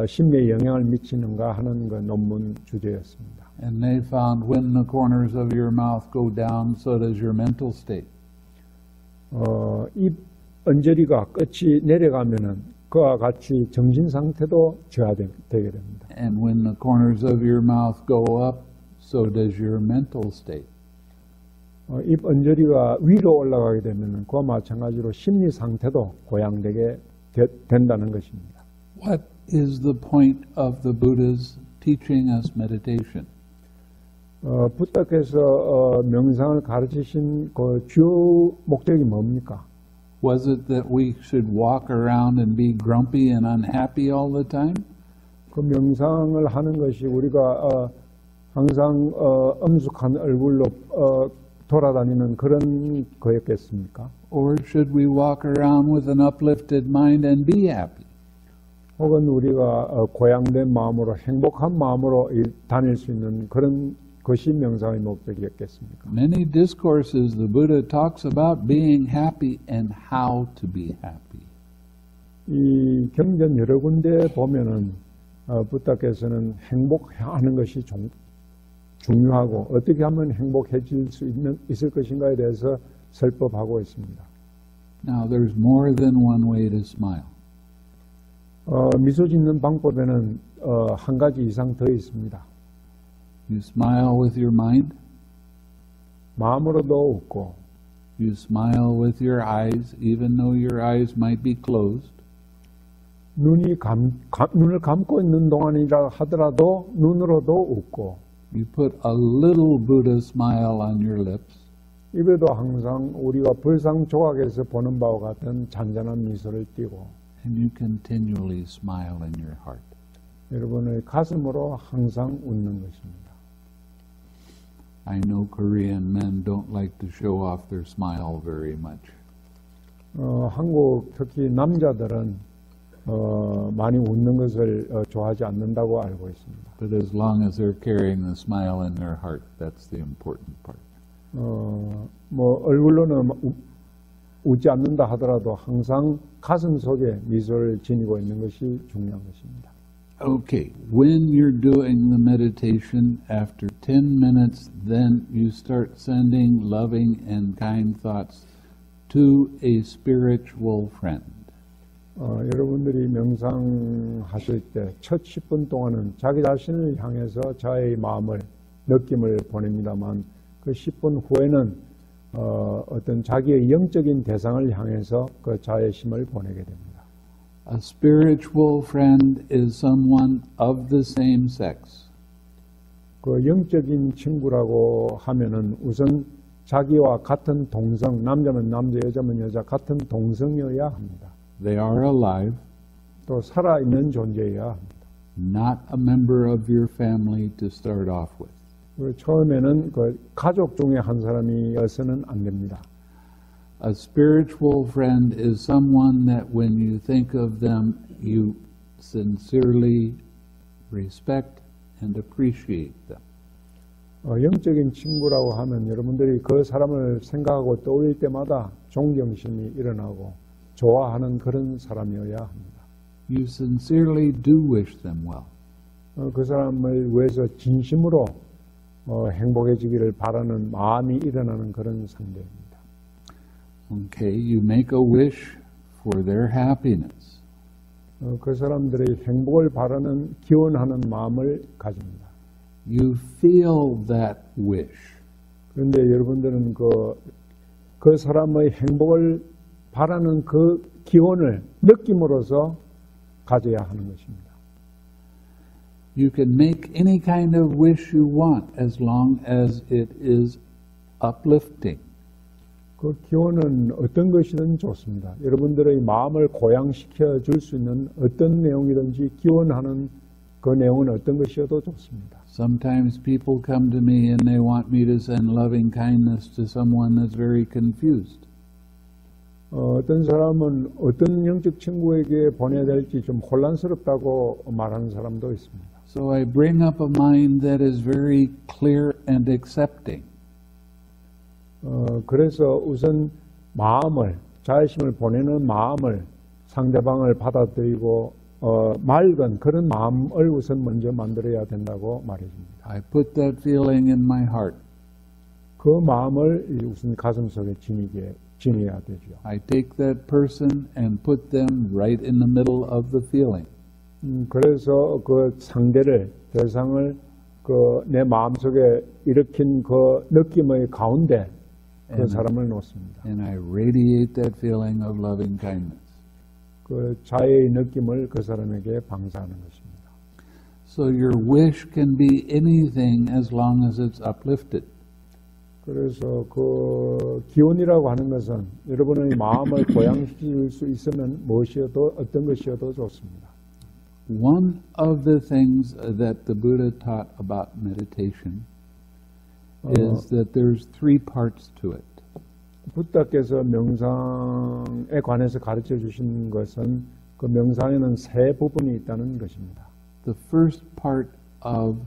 심리에 영향을 미치는가 하는 그 논문 주제였습니다. And they found when the corners of your mouth go down, so does your mental state. 입 언저리가 끝이 내려가면은 그와 같이 정신 상태도 저하되게 됩니다. And when the corners of your mouth go up, so does your mental state. 입 언저리가 위로 올라가게 되면 그와 마찬가지로 심리 상태도 고양되게 된다는 것입니다. What is the point of the Buddha's teaching us meditation? 부처께서 명상을 가르치신 그 주요 목적이 뭡니까? Was it that we should walk around and be grumpy and unhappy all the time? 그 명상을 하는 것이 우리가 항상 엄숙한 얼굴로 돌아다니는 그런 거였겠습니까? Or should we walk around with an uplifted mind and be happy? 혹은 우리가 고양된 마음으로 행복한 마음으로 다닐 수 있는 그런 것이 명상의 목적이었겠습니까? Many discourses the Buddha talks about being happy and how to be happy. 이 경전 여러 군데 보면은 부처께서는 행복하는 것이 중요하고 어떻게 하면 행복해질 수 있을 것인가에 대해서 설법하고 있습니다. Now there's more than one way to smile. 미소 짓는 방법에는 한 가지 이상 더 있습니다. You smile with your mind. 마음으로도 웃고, You smile with your eyes, even though your eyes might be closed. 눈을 감고 있는 동안이라 하더라도 눈으로도 웃고, You put a little Buddha smile on your lips. 입에도 항상 우리가 불상 조각에서 보는 바와 같은 잔잔한 미소를 띠고, And you continually smile in your heart. 여러분의 가슴으로 항상 웃는 것입니다. I know Korean men don't like to show off their smile very much. 한국 특히 남자들은 많이 웃는 것을 좋아하지 않는다고 알고 있습니다. But as long as they're carrying the smile in their heart, that's the important part. 뭐 얼굴로는 웃지 않는다 하더라도 항상 가슴 속에 미소를 지니고 있는 것이 중요한 것입니다. Okay, when you're doing the meditation, after 10 minutes, then you start sending loving and kind thoughts to a spiritual friend. 여러분들이 명상하실 때 첫 10분 동안은 자기 자신을 향해서 자의 마음을, 느낌을 보냅니다만 그 10분 후에는 어떤 자기의 영적인 대상을 향해서 그 자애심을 보내게 됩니다. A spiritual friend is someone of the same sex. 그 영적인 친구라고 하면은 우선 자기와 같은 동성, 남자면 남자, 여자면 여자, 같은 동성이어야 합니다. They are alive, 또 살아있는 존재여야 합니다. not a member of your family to start off with. 처음에는 그 가족 중에 한 사람이어서는 안 됩니다. A spiritual friend is someone that when you think of them, you sincerely respect and appreciate them. 영적인 친구라고 하면 여러분들이 그 사람을 생각하고 떠올릴 때마다 존경심이 일어나고 좋아하는 그런 사람이어야 합니다. You sincerely do wish them well. 그 사람을 위해서 진심으로 행복해지기를 바라는 마음이 일어나는 그런 상대입니다. Okay, you make a wish for their happiness. 그 사람들의 행복을 바라는 기원하는 마음을 가집니다. You feel that wish. 그런데 여러분들은 그 사람의 행복을 바라는 그 기원을 느낌으로써 가져야 하는 것입니다. You can make any kind of wish you want as long as it is uplifting. 그 기원은 어떤 것이든 좋습니다. 여러분들의 마음을 고양시켜 줄 수 있는 어떤 내용이든지 기원하는 그 내용은 어떤 것이어도 좋습니다. Sometimes people come to me and they want me to send loving kindness to someone that's very confused. 어떤 사람은 어떤 영적 친구에게 보내야 될지 좀 혼란스럽다고 말하는 사람도 있습니다. So I bring up a mind that is very clear and accepting. 그래서 우선 마음을, 자애심을 보내는 마음을 상대방을 받아들이고 맑은 그런 마음을 우선 먼저 만들어야 된다고 말해줍니다. I put that feeling in my heart. 그 마음을 우선 가슴속에 지녀야 되죠. I take that person and put them right in the middle of the feeling. 그래서 그 상대를, 대상을 내 마음속에 일으킨 그 느낌의 가운데 그 사람을 놓습니다. And I radiate that feeling of loving kindness. 그 그 자애의 느낌을 그 사람에게 방사하는 것입니다. So your wish can be anything as long as it's uplifted. 그래서 그 기원이라고 하는 것은 여러분의 마음을 고양시킬 수 있으면 무엇이어도 어떤 것이어도 좋습니다. One of the things that the Buddha taught about meditation is that there's three parts to it. 부다께서 명상에 관해서 가르쳐 주신 것은 그 명상에는 세 부분이 있다는 것입니다. The first part of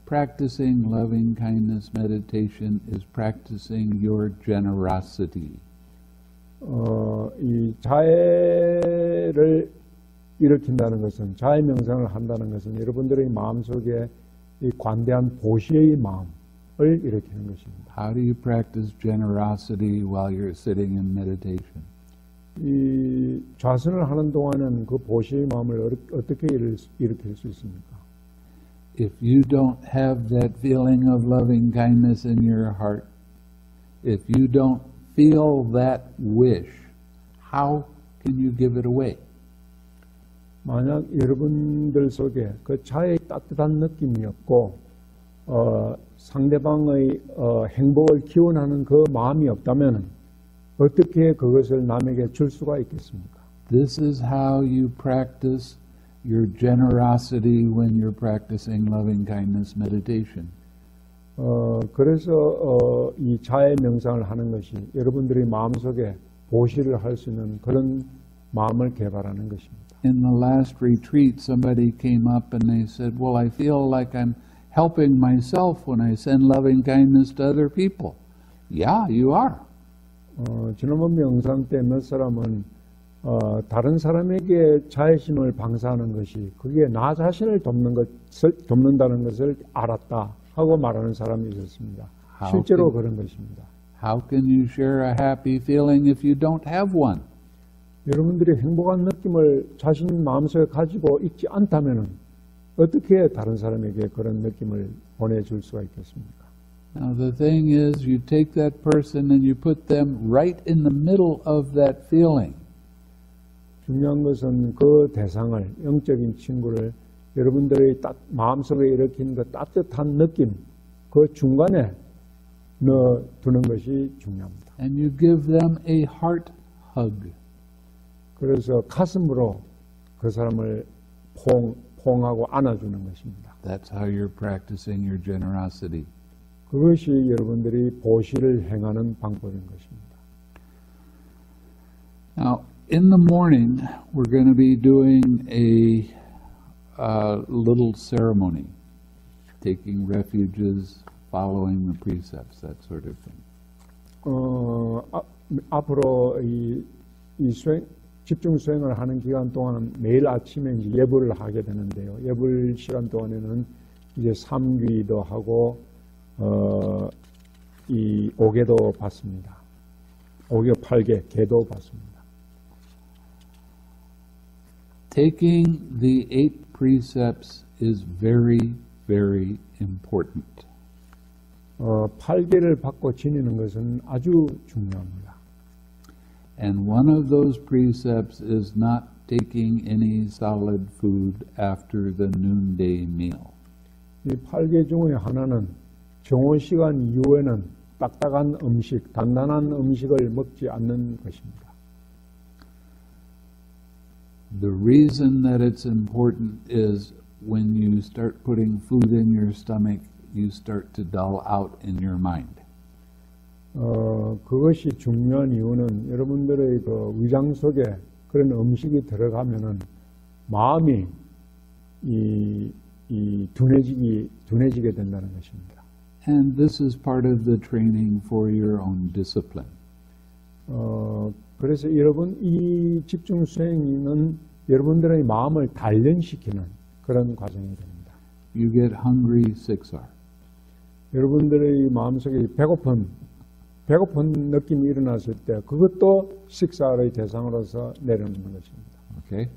practicing loving kindness meditation is practicing your generosity. 이 자애를 일으킨다는 것은, 자애 명상을 한다는 것은 여러분들의 마음속에 이 관대한 보시의 마음을 일으키는 것입니다. How do you practice generosity while you're sitting in meditation? 이 좌선을 하는 동안은 그 보시의 마음을 어떻게 일으킬 수 있습니까? If you don't have that feeling of loving kindness in your heart, if you don't feel that wish, how can you give it away? 만약 여러분들 속에 그 자의 따뜻한 느낌이 없고 상대방의 행복을 기원하는 그 마음이 없다면 어떻게 그것을 남에게 줄 수가 있겠습니까? This is how you practice your generosity when you're practicing loving kindness meditation. 그래서 이 자애 명상을 하는 것이 여러분들의 마음속에 보시를 할 수 있는 그런 마음을 개발하는 것입니다. In the last retreat, somebody came up and they said, well, I feel like I'm helping myself when I send loving kindness to other people. Yeah, you are. 지난번 명상 때 몇 사람은 다른 사람에게 자애심을 방사하는 것이 그게 나 자신을 돕는다는 것을 알았다 하고 말하는 사람이 있었습니다. 실제로 그런 것입니다. How can you share a happy feeling if you don't have one? 여러분들이 행복한 느낌을 자신 마음속에 가지고 있지 않다면 어떻게 다른 사람에게 그런 느낌을 보내줄 수가 있겠습니까? Now the thing is, you take that person and you put them right in the middle of that feeling. 중요한 것은 그 대상을, 영적인 친구를 여러분들의 마음속에 일으키는 그 따뜻한 느낌, 그 중간에 넣어두는 것이 중요합니다. And you give them a heart hug. 그래서 가슴으로 그 사람을 포옹하고 안아주는 것입니다. That's how you're practicing your generosity. 그것이 여러분들이 보시를 행하는 방법인 것입니다. Now, in the morning, we're going to be doing a little ceremony, taking refuges, following the precepts, that sort of thing. 앞으로 집중 수행을 하는 기간 동안은 매일 아침에 이제 예불을 하게 되는데요. 예불 시간 동안에는 이제 삼귀도 하고 이 5개도 받습니다. 5개, 8개, 개도 받습니다. Taking the 8 precepts is very, very important. 8개를 받고 지니는 것은 아주 중요합니다. And one of those precepts is not taking any solid food after the noonday meal. 이 8개 중에 하나는 정오 시간 이후에는 딱딱한 음식, 단단한 음식을 먹지 않는 것입니다. The reason that it's important is when you start putting food in your stomach, you start to dull out in your mind. 그것이 중요한 이유는 여러분들의 그 위장 속에 그런 음식이 들어가면은 마음이 둔해지게 된다는 것입니다. And this is part of the training for your own discipline. 그래서 여러분 이 집중 수행은 여러분들의 마음을 단련시키는 그런 과정이 됩니다. You get hungry 6R. 여러분들의 마음속에 배고픈 느낌이 일어났을 때 그것도 식사의 대상으로서 내려놓는 것입니다. Okay?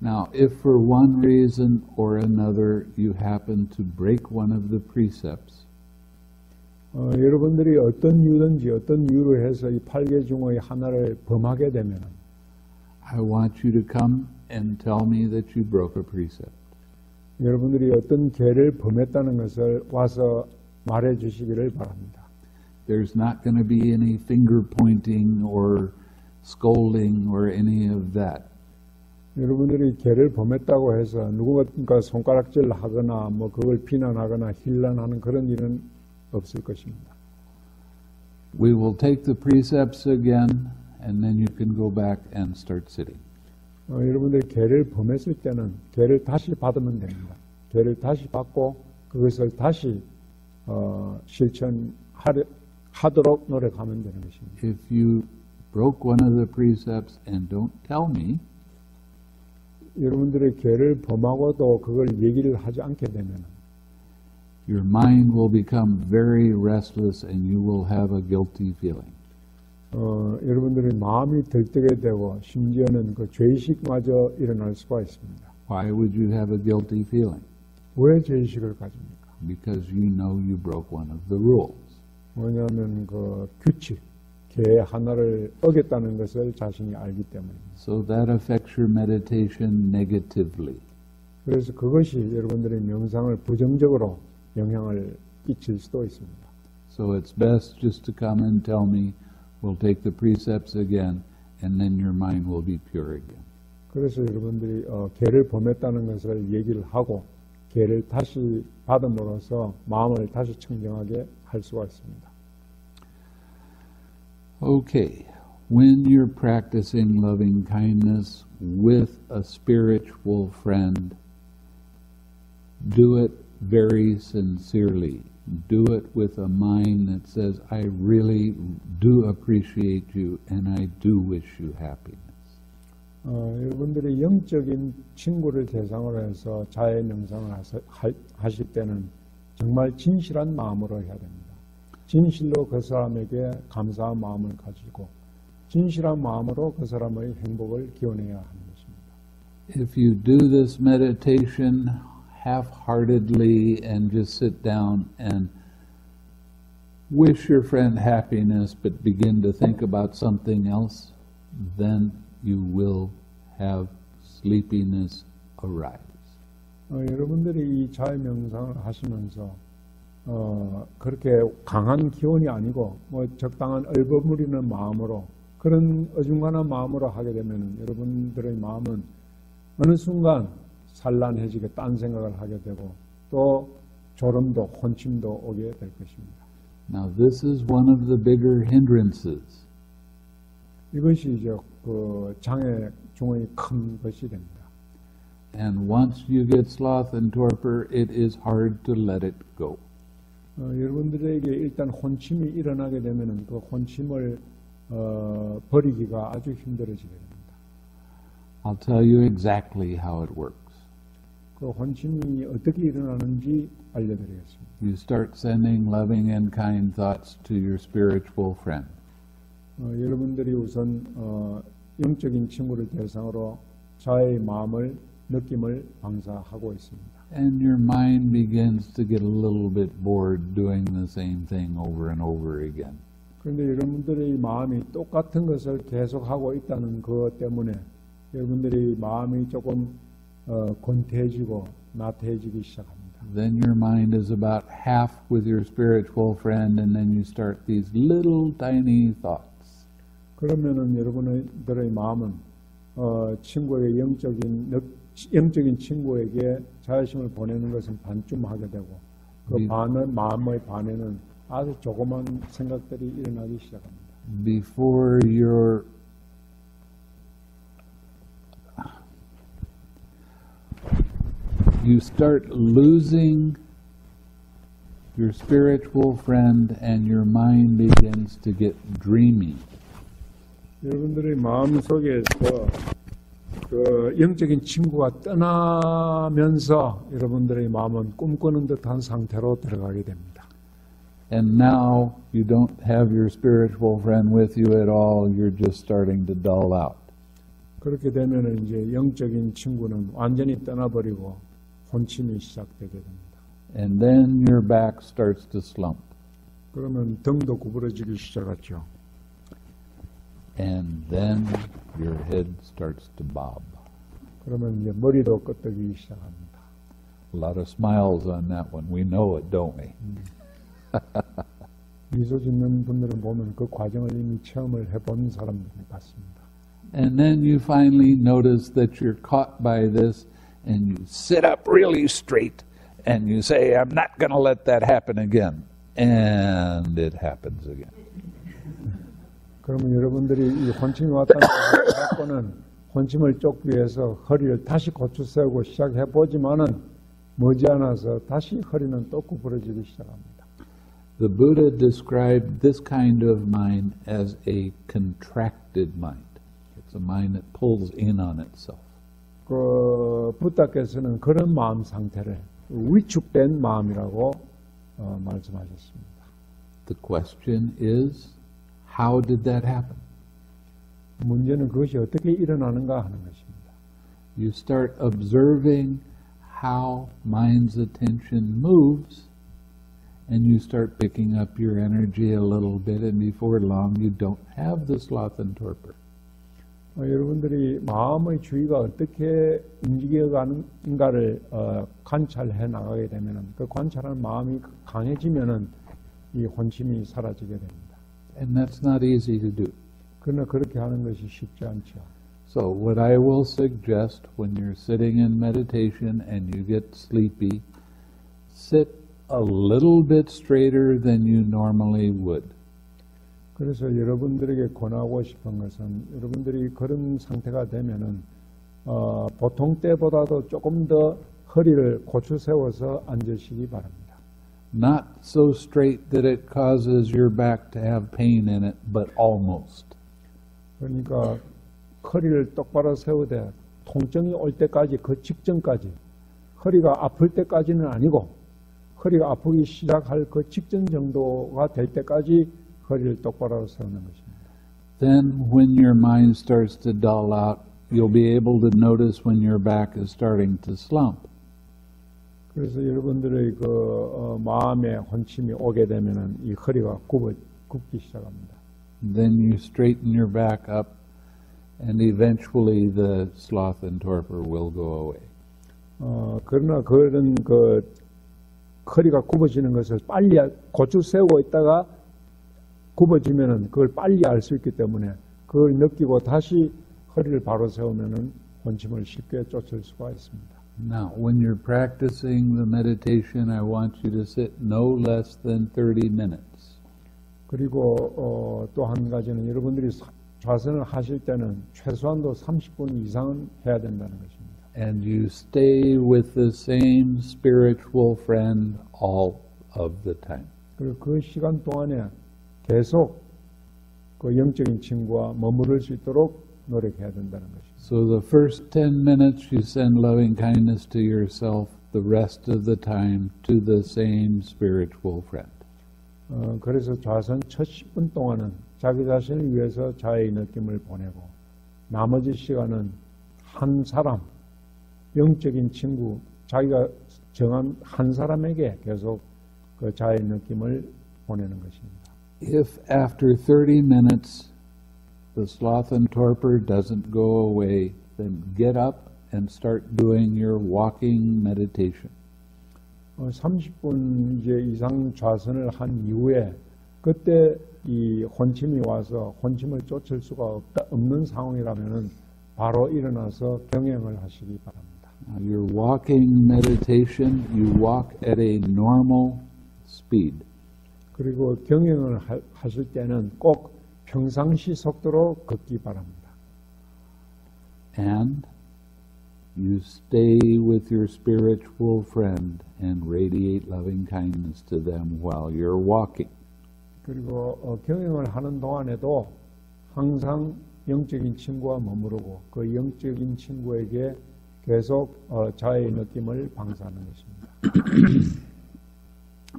Now, if for one reason or another you happen to break one of the precepts, 여러분들이 어떤 이유든지 어떤 이유로 해서 이 8개 중의 하나를 범하게 되면 I want you to come and tell me that you broke a precept. 여러분들이 어떤 죄를 범했다는 것을 와서 말해 주시기를 바랍니다. There's not going to be any finger pointing or scolding or any of that. 여러분들이 죄를 범했다고 해서 누군가 손가락질 하거나 뭐 그걸 비난하거나 힐난하는 그런 일은 없을 것입니다. We will take the precepts again and then you can go back and start sitting. 여러분들이 죄를 범했을 때는 죄를 다시 받으면 됩니다. 죄를 다시 받고 그것을 다시 실천하도록 노력하면 되는 것입니다. If you broke one of the precepts and don't tell me, 여러분들의 죄를 범하고도 그걸 얘기를 하지 않게 되면 your mind will become very restless and you will have a guilty feeling. 여러분들의 마음이 들뜨게 되고 심지어는 그 죄의식마저 일어날 수가 있습니다. Why would you have a guilty feeling? 왜 죄의식을 가집니까? Because you know you broke one of the rules. 뭐냐면 그 규칙, 죄 하나를 어겼다는 것을 자신이 알기 때문입니다. So that affects your meditation negatively. 그래서 그것이 여러분들의 명상을 부정적으로 영향을 끼칠 수도 있습니다. So it's best just to come and tell me, we'll take the precepts again, and then your mind will be pure again. 그래서 여러분들이 죄를 범했다는 것을 얘기를 하고 죄를 다시 받음으로써 마음을 다시 청정하게 할 수가 있습니다. Okay, when you're practicing loving kindness with a spiritual friend, do it very sincerely. Do it with a mind that says, I really do appreciate you and I do wish you happiness. 여러분들이 영적인 친구를 대상으로 해서 자해 명상을 하실 때는 정말 진실한 마음으로 해야 됩니다. 진실로 그 사람에게 감사한 마음을 가지고 진실한 마음으로 그 사람의 행복을 기원해야 하는 것입니다. If you do this meditation half-heartedly and just sit down and wish your friend happiness but begin to think about something else, then you will have sleepiness arise. 여러분들이 이 자해 명상을 하시면서 그렇게 강한 기운이 아니고 뭐 적당한 얼버무리는 마음으로 그런 어중간한 마음으로 하게 되면 여러분들의 마음은 어느 순간 산란해지게 딴 생각을 하게 되고 또 졸음도 혼침도 오게 될 것입니다. Now this is one of the bigger hindrances. 이것이 이제 그 장애 중의 큰 것이 됩니다. And once you get sloth and torpor, it is hard to let it go. 여러분들에게 일단 혼침이 일어나게 되면은 그 혼침을 버리기가 아주 힘들어지게 됩니다. I'll tell you exactly how it works. 그 혼침이 어떻게 일어나는지 알려드리겠습니다. You start sending loving and kind thoughts to your spiritual friend. 여러분들이 우선 영적인 친구를 대상으로 자의 마음을 느낌을 방사하고 있습니다. And your mind begins to get a little bit bored doing the same thing over and over again. 그런데 여러분들의 마음이 똑같은 것을 계속하고 있다는 것 때문에 여러분들의 마음이 조금 권태해지고 나태해지기 시작합니다. Then your mind is about half with your spiritual friend and then you start these little tiny thoughts. 그러면은 여러분들의 마음은 친구의 영적인 친구에게 자의심을 보내는 것은 반쯤 하게 되고 그 마음의 반에는 아주 조그만 생각들이 일어나기 시작합니다. Before you start losing your spiritual friend and your mind begins to get dreamy. 여러분들의 마음 속에서 그 영적인 친구가 떠나면서 여러분들의 마음은 꿈꾸는 듯한 상태로 들어가게 됩니다. And now you don't have your spiritual friend with you at all. You're just starting to dull out. 그렇게 되면 이제 영적인 친구는 완전히 떠나버리고 혼침이 시작되게 됩니다. And then your back starts to slump. 그러면 등도 구부러지기 시작하죠. and then your head starts to bob. 그러면 이제 머리도 끄덕이기 시작합니다. A lot of smiles on that one. We know it, don't we? 미소 짓는 분들은 보면 그 과정을 이미 체험을 해본 사람들 같습니다. And then you finally notice that you're caught by this and you sit up really straight and you say, I'm not going to let that happen again. And it happens again. 그러면 여러분들이 이 혼침이 왔다는 걸 갖고는 혼침을 쫓기 위해서 허리를 다시 고추 세우고 시작해보지만은 머지않아서 다시 허리는 또 구부러지기 시작합니다. The Buddha described this kind of mind as a contracted mind. It's a mind that pulls in on itself. 그 부다께서는 그런 마음 상태를 위축된 마음이라고 말씀하셨습니다. The question is, how did that happen? 문제는 그것이 어떻게 일어나는가 하는 것입니다. You start observing how mind's attention moves, and you start picking up your energy a little bit, and before long you don't have the sloth and torpor. 여러분들이 마음의 주의가 어떻게 움직여가는가를 관찰해 나가게 되면 그 관찰하는 마음이 강해지면은 이 혼침이 사라지게 됩니다. And that's not easy to do. 그러나 그렇게 하는 것이 쉽지 않죠. So what I will suggest when you're sitting in meditation and you get sleepy, sit a little bit straighter than you normally would. 그래서 여러분들에게 권하고 싶은 것은 여러분들이 그런 상태가 되면은 보통 때보다도 조금 더 허리를 고추 세워서 앉으시기 바랍니다. Not so straight that it causes your back to have pain in it, but almost. 그러니까 허리를 똑바로 세우되 통증이 올 때까지 그 직전까지 허리가 아플 때까지는 아니고 허리가 아프기 시작할 그 직전 정도가 될 때까지 허리를 똑바로 세우는 것입니다. Then when your mind starts to dull out, you'll be able to notice when your back is starting to slump. 그래서 여러분들의 그 마음에 혼침이 오게 되면은 이 허리가 굽기 시작합니다. Then you straighten your back up, and eventually the sloth and torpor will go away. 그러나 그런 그 허리가 굽어지는 것을 빨리 고추 세우고 있다가 굽어지면은 그걸 빨리 알 수 있기 때문에 그걸 느끼고 다시 허리를 바로 세우면은 혼침을 쉽게 쫓을 수가 있습니다. Now, when you're practicing the meditation, I want you to sit no less than 30 minutes. 그리고 또 한 가지는 여러분들이 좌선을 하실 때는 최소한도 30분 이상은 해야 된다는 것입니다. And you stay with the same spiritual friend all of the time. 그리고 그 시간 동안에 계속 그 영적인 친구와 머무를 수 있도록 노력해야 된다는 것입니다. So the first 10 minutes you send loving kindness to yourself, the rest of the time to the same spiritual friend. 그래서 좌선 첫 10분 동안은 자기 자신을 위해서 자의 느낌을 보내고 나머지 시간은 한 사람, 영적인 친구, 자기가 정한 한 사람에게 계속 그 자의 느낌을 보내는 것입니다. If after 30 minutes the sloth and torpor doesn't go away, then get up and start doing your walking meditation. 30분 이제 이상 좌선을 한 이후에 그때 이 혼침이 와서 혼침을 쫓을 수가 없는 상황이라면은 바로 일어나서 경행을 하시기 바랍니다. Your walking meditation, you walk at a normal speed. 그리고 경행을 하실 때는 꼭 평상시 속도로 걷기 바랍니다. And you stay with your spiritual friend and radiate loving kindness to them while you're walking. 그리고 경영을 하는 동안에도 항상 영적인 친구와 머무르고 그 영적인 친구에게 계속 자의 느낌을 방사하는 것입니다.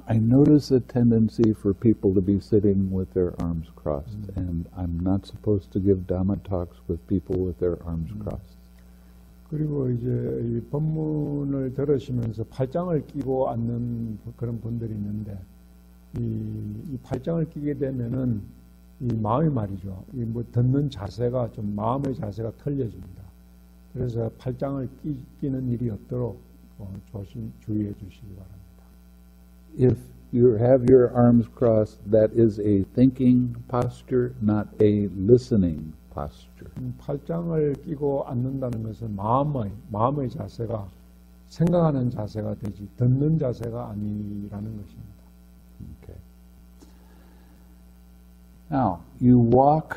I notice a tendency for people to be sitting with their arms crossed, and I'm not supposed to give Dhamma talks with people with their arms crossed. 그리고 이제 이 법문을 들으시면서 팔짱을 끼고 앉는 그런 분들이 있는데 이 팔짱을 끼게 되면은 이 마음이 말이죠. 이 뭐 듣는 자세가 좀 마음의 자세가 틀려집니다. 그래서 팔짱을 끼는 일이 없도록 주의해 주시기 바랍니다. If you have your arms crossed, that is a thinking posture, not a listening posture. 팔짱을 끼고 앉는다는 것은 마음의 자세가 생각하는 자세가 되지 듣는 자세가 아니라는 것입니다. Okay. Now, you walk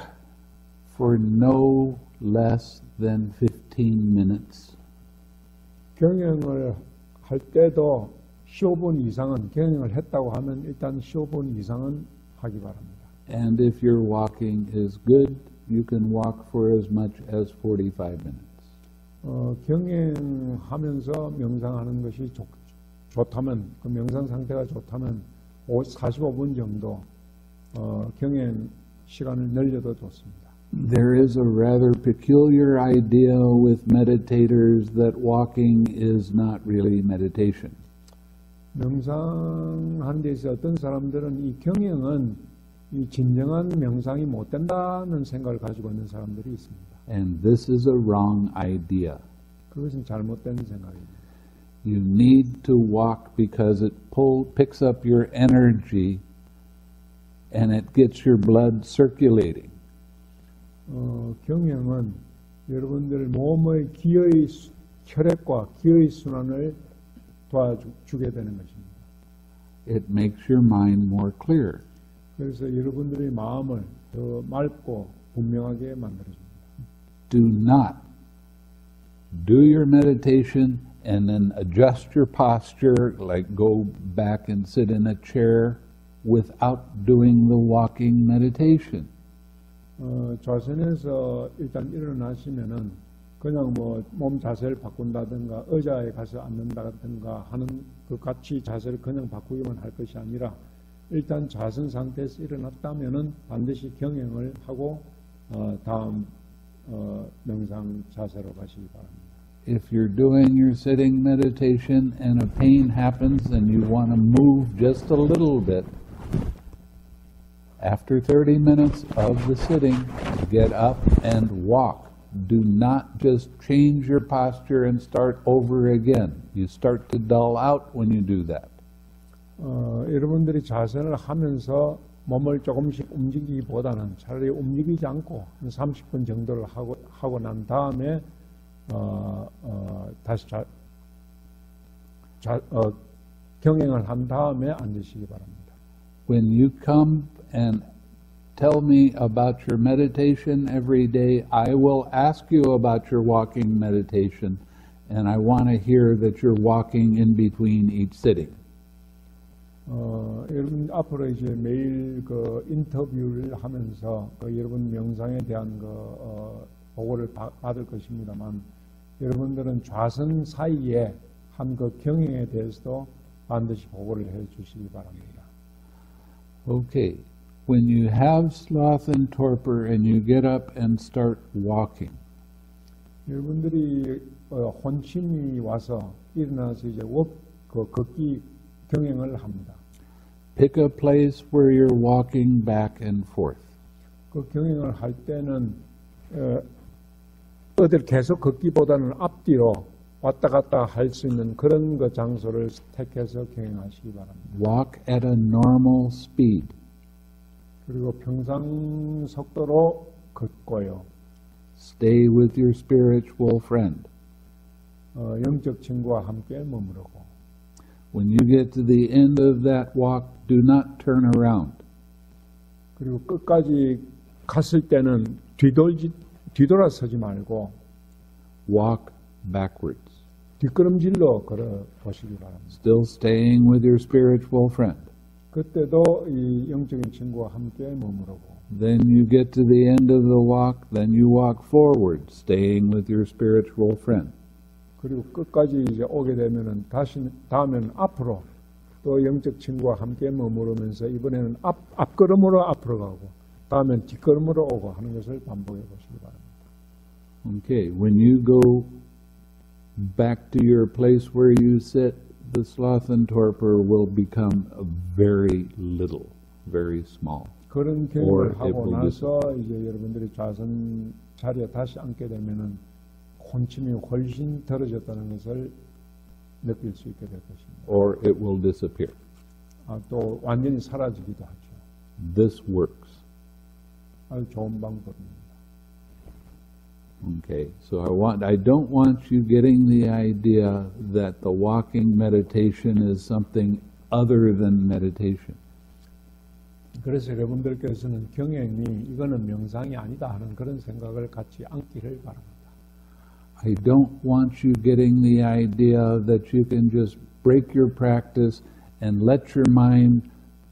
for no less than 15 minutes. 경영을 할 때도 15분 이상은 경영을 했다고 하면 일단 15분 이상은 하기 바랍니다. And if your walking is good, you can walk for as much as 45 minutes. 경영하면서 명상하는 것이 좋다면, 그 명상 상태가 좋다면 45분 정도 경영 시간을 늘려도 좋습니다. There is a rather peculiar idea with meditators that walking is not really meditation. 명상하는 데 있어 어떤 사람들은 이 경영은 이 진정한 명상이 못 된다는 생각을 가지고 있는 사람들이 있습니다. And this is a wrong idea. 그것은 잘못된 생각입니다. You need to walk because it picks up your energy and it gets your blood circulating. 경영은 여러분들 몸의 기의 혈액과 기의 순환을 도와주게 되는 것입니다. It makes your mind more clear. 그래서 여러분들의 마음을 더 맑고 분명하게 만들어줍니다. Do not do your meditation and then adjust your posture, like go back and sit in a chair without doing the walking meditation. 좌선에서 일단 일어나시면은 그냥 뭐 몸 자세를 바꾼다든가 의자에 가서 앉는다든가 하는 그 같이 자세를 그냥 바꾸기만 할 것이 아니라 일단 좌선 상태에서 일어났다면은 반드시 경영을 하고 다음 명상 자세로 가시기 바랍니다. If you're doing your sitting meditation and a pain happens and you want to move just a little bit, after 30 minutes of the sitting, get up and walk. Do not just change your posture and start over again. You start to dull out when you do that. 여러분들이 자세를 하면서 몸을 조금씩 움직이기보다는 차라리 움직이지 않고 한 30분 정도를 하고 난 다음에 다시 경영을 한 다음에 앉으시기 바랍니다. When you come and tell me about your meditation every day, I will ask you about your walking meditation, and I want to hear that you're walking in between each sitting. 여러분 앞으로 이제 매일 그 인터뷰를 하면서 여러분 명상에 대한 보고를 받을 것입니다만 여러분들은 좌선 사이에 한 그 경영에 대해서도 반드시 보고를 해 주시기 바랍니다. Okay. When you have sloth and torpor and you get up and start walking, 여러분들이 혼침이 와서 일어나서 이제 걷기 경영을 합니다. pick a place where you're walking back and forth. 그 경영을 할 때는 어딜 계속 걷기보다는 앞뒤로 왔다 갔다 할 수 있는 그런 그 장소를 택해서 경영하시기 바랍니다. Walk at a normal speed. 그리고 평상 속도로 걷고요. Stay with your spiritual friend. 영적 친구와 함께 머무르고. When you get to the end of that walk, do not turn around. 그리고 끝까지 갔을 때는 뒤돌아서지 말고 Walk backwards. 뒷걸음질로 걸어 보시기 바랍니다. Still staying with your spiritual friend. 그때도 이 영적인 친구와 함께 머무르고. Then you get to the end of the walk, then you walk forward, staying with your spiritual friend. 그리고 끝까지 이제 오게 되면은 다음에는 앞으로 또 영적 친구와 함께 머무르면서 이번에는 앞걸음으로 앞으로 가고 다음엔 뒷걸음으로 오고 하는 것을 반복해 보시기 바랍니다. Okay, when you go back to your place where you sit, the sloth and torpor will become very little, very small. 그런 or 경험을 it 하고 will 나서 이제 여러분들이 좌선 자리에 다시 앉게 되면은 혼침이 훨씬 덜어졌다는 것을 느낄 수 있게 될 것입니다. or it will disappear. 또 완전히 사라지기도 하죠. This works. 아주 좋은 방법입니다. Okay, so I don't want you getting the idea that the walking meditation is something other than meditation. 그래서 여러분들께서는 경행이 이거는 명상이 아니다 하는 그런 생각을 갖지 않기를 바랍니다. I don't want you getting the idea that you can just break your practice and let your mind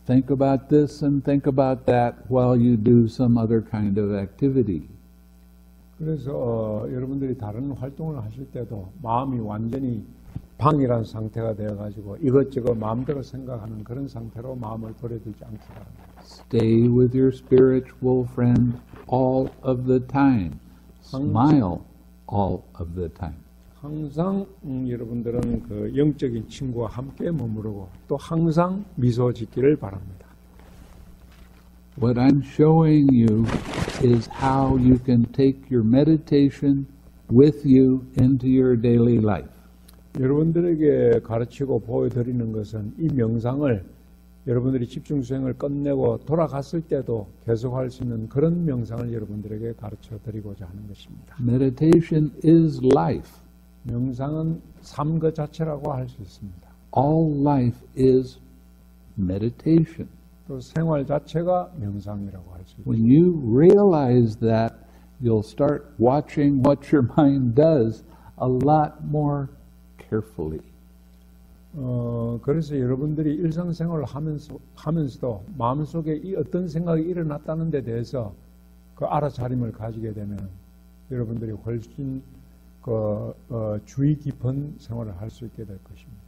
think about this and think about that while you do some other kind of activity. 그래서 여러분들이 다른 활동을 하실 때도 마음이 완전히 방이란 상태가 되어가지고 이것저것 마음대로 생각하는 그런 상태로 마음을 버려두지 않기 바랍니다. Stay with your spiritual friend all of the time. Smile all of the time. 항상 여러분들은 그 영적인 친구와 함께 머무르고 또 항상 미소 짓기를 바랍니다. What I'm showing you is how you can take your meditation with you into your daily life. 여러분들에게 가르치고 보여드리는 것은 이 명상을 여러분들이 집중 수행을 끝내고 돌아갔을 때도 계속할 수 있는 그런 명상을 여러분들에게 가르쳐 드리고자 하는 것입니다. Meditation is life. 명상은 삶 그 자체라고 할 수 있습니다. All life is meditation. 또 생활 자체가 명상이라고 할 수 있습니다. When you realize that, you'll start watching what your mind does a lot more carefully. 그래서 여러분들이 일상생활을 하면서도 마음속에 이 어떤 생각이 일어났다는 데 대해서 그 알아차림을 가지게 되면 여러분들이 훨씬 주의 깊은 생활을 할 수 있게 될 것입니다.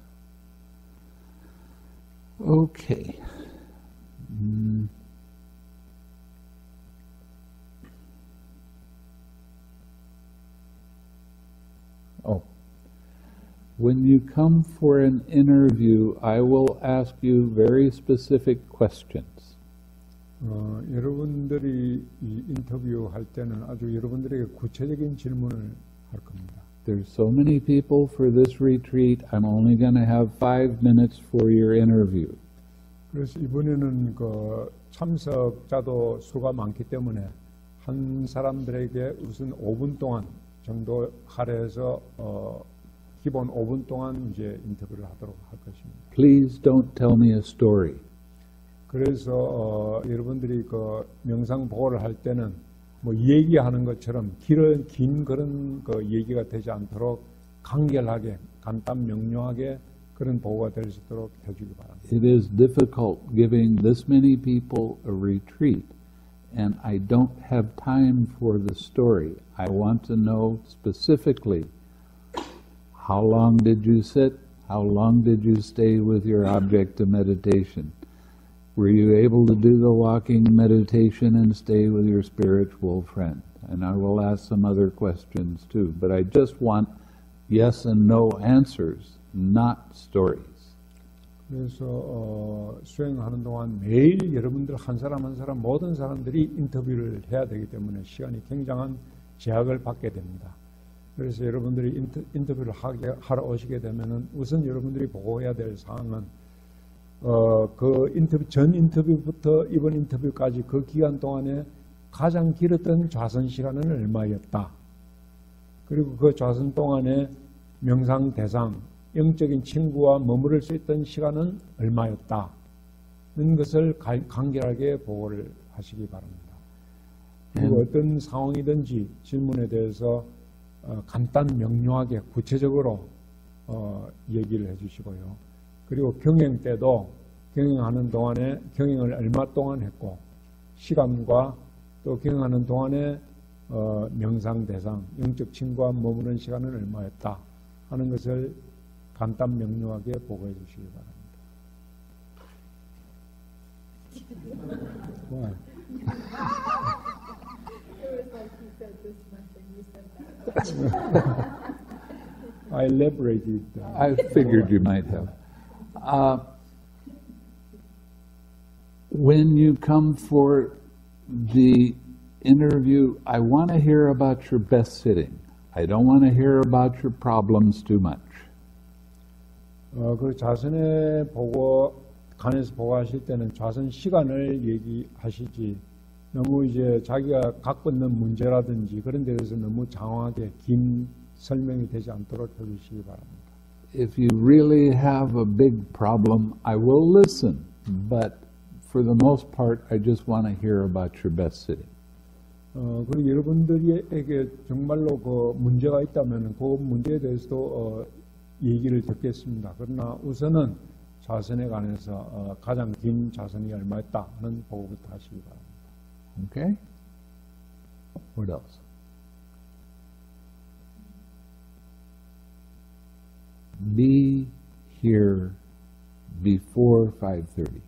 Okay. When you come for an interview, I will ask you very specific questions. 여러분들이 이 인터뷰할 때는 아주 여러분들에게 구체적인 질문을 할 겁니다. There's so many people for this retreat. I'm only going to have 5 minutes for your interview. 그래서 이번에는 그 참석자도 수가 많기 때문에 한 사람들에게 우선 5분 동안 정도 할애해서 기본 5분 동안 이제 인터뷰를 하도록 할 것입니다. Please don't tell me a story. 그래서 여러분들이 그 명상 보고를 할 때는 뭐 얘기하는 것처럼 긴 그런 그 얘기가 되지 않도록 간결하게 간단 명료하게 그런 보고가 될 수 있도록 해주기 바랍니다. It is difficult giving this many people a retreat, and I don't have time for the story. I want to know specifically, how long did you sit? How long did you stay with your object of meditation? Were you able to do the walking meditation and stay with your spiritual friend? And I will ask some other questions too, but I just want yes and no answers, not stories. 그래서 수행하는 동안 매일 여러분들 한 사람 한 사람 모든 사람들이 인터뷰를 해야 되기 때문에 시간이 굉장한 제약을 받게 됩니다. 그래서 여러분들이 인터뷰를 하러 오시게 되면은 우선 여러분들이 보고해야 될 사항은 전 인터뷰부터 이번 인터뷰까지 그 기간 동안에 가장 길었던 좌선 시간은 얼마였다. 그리고 그 좌선 동안에 명상 대상, 영적인 친구와 머무를 수 있던 시간은 얼마였다. 는 것을 간결하게 보고를 하시기 바랍니다. 그리고 어떤 상황이든지 질문에 대해서 간단 명료하게 구체적으로 얘기를 해주시고요. 그리고 경행 때도 경행하는 동안에 경행을 얼마 동안 했고 시간과 또 경행하는 동안에 명상 대상, 영적 친구와 머무는 시간은 얼마였다 하는 것을 간단 명료하게 보고해 주시기 바랍니다. I elaborated. I figured you might have. When you come for the interview, I want to hear about your best sitting. I don't want to hear about your problems too much. 그 자선에 관해서 보고하실 때는 자선 시간을 얘기하시지 너무 이제 자기가 갖고 있는 문제라든지 그런 데 대해서 너무 장황하게 긴 설명이 되지 않도록 해주시기 바랍니다. If you really have a big problem, I will listen, but for the most part, I just want to hear about your best sitting. 그리고 여러분들에게 정말로 그 문제가 있다면 그 문제에 대해서도 얘기를 듣겠습니다. 그러나 우선은 자선에 관해서 가장 긴 자선이 얼마였다 하는 보고부터 하시기 바랍니다. Okay? What else? Be here before 5:30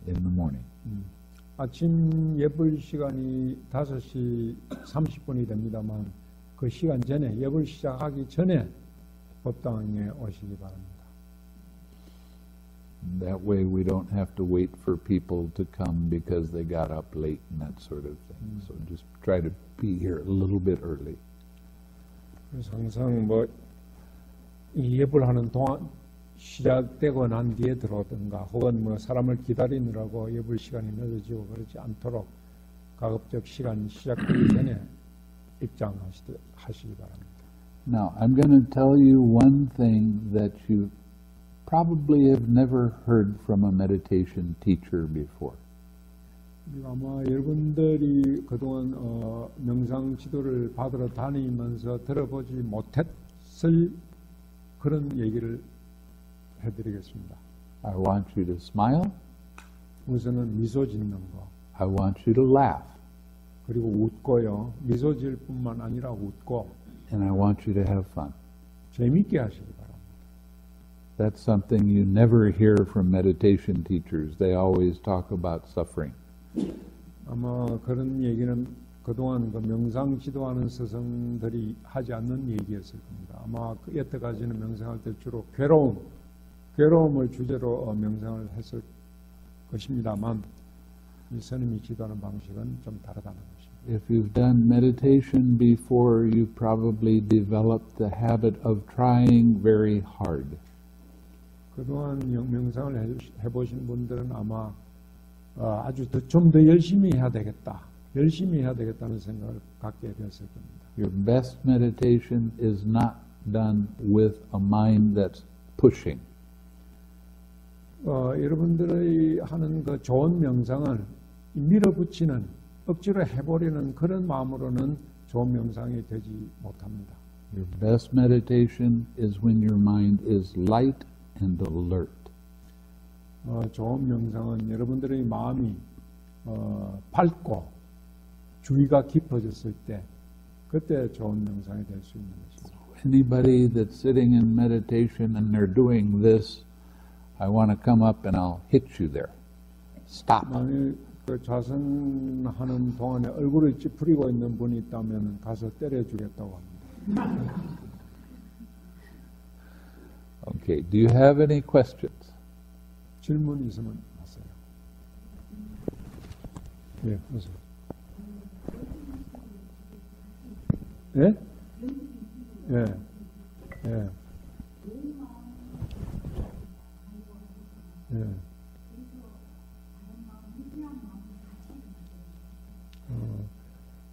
in the morning. 아침 예불 시간이 5시 30분이 됩니다만 그 시간 전에 예불 시작하기 전에 법당에 오시기 바랍니다. That way we don't have to wait for people to come because they got up late and that sort of thing. So just try to be here a little bit early. 그래서 항상 이 예불하는 동안 시작되고 난 뒤에 들어오든가 혹은 사람을 기다리느라고 예불 시간이 늦어지고 그러지 않도록 가급적 시간 시작되기 전에 입장하시기 바랍니다. Now, I'm going to tell you one thing that you probably have never heard from a meditation teacher before. 아마 여러분들이 그동안 명상 지도를 받으러 다니면서 들어보지 못했을 그런 얘기를 해드리겠습니다. I want you to smile. 우선은 미소 짓는 거. I want you to laugh. 그리고 웃고요. 미소 지을 뿐만 아니라 웃고. And I want you to have fun. 재밌게 하시기 바랍니다. That's something you never hear from meditation teachers. They always talk about suffering. 아마 그런 얘기는 그동안 그 명상 지도하는 스승들이 하지 않는 얘기였을 겁니다. 아마 여태까지는 명상할 때 주로 괴로움을 주제로 명상을 했을 것입니다만 이 스님이 지도하는 방식은 좀 다르다는 것입니다. If you've done meditation before, you've probably developed the habit of trying very hard. 그동안 명상을 해보신 분들은 아마 아주 좀 더 열심히 해야 되겠다는 생각을 갖게 되었을 겁니다. Your best meditation is not done with a mind that's pushing. 여러분들이 하는 그 좋은 명상은 밀어붙이는, 억지로 해버리는 그런 마음으로는 좋은 명상이 되지 못합니다. Your best meditation is when your mind is light and alert. 좋은 명상은 여러분들의 마음이 밝고 주의가 깊어졌을 때 그때 좋은 명상이 될 수 있는 것입니다. Anybody that's sitting in meditation and they're doing this, I want to come up and I'll hit you there. Stop. 만일 그 자선하는 동안에 얼굴을 찌푸리고 있는 분이 있다면 가서 때려주겠다고 합니다. Okay, do you have any questions? 질문 있으면 하세요. 예, 하세요. 예? 예. 예. 예.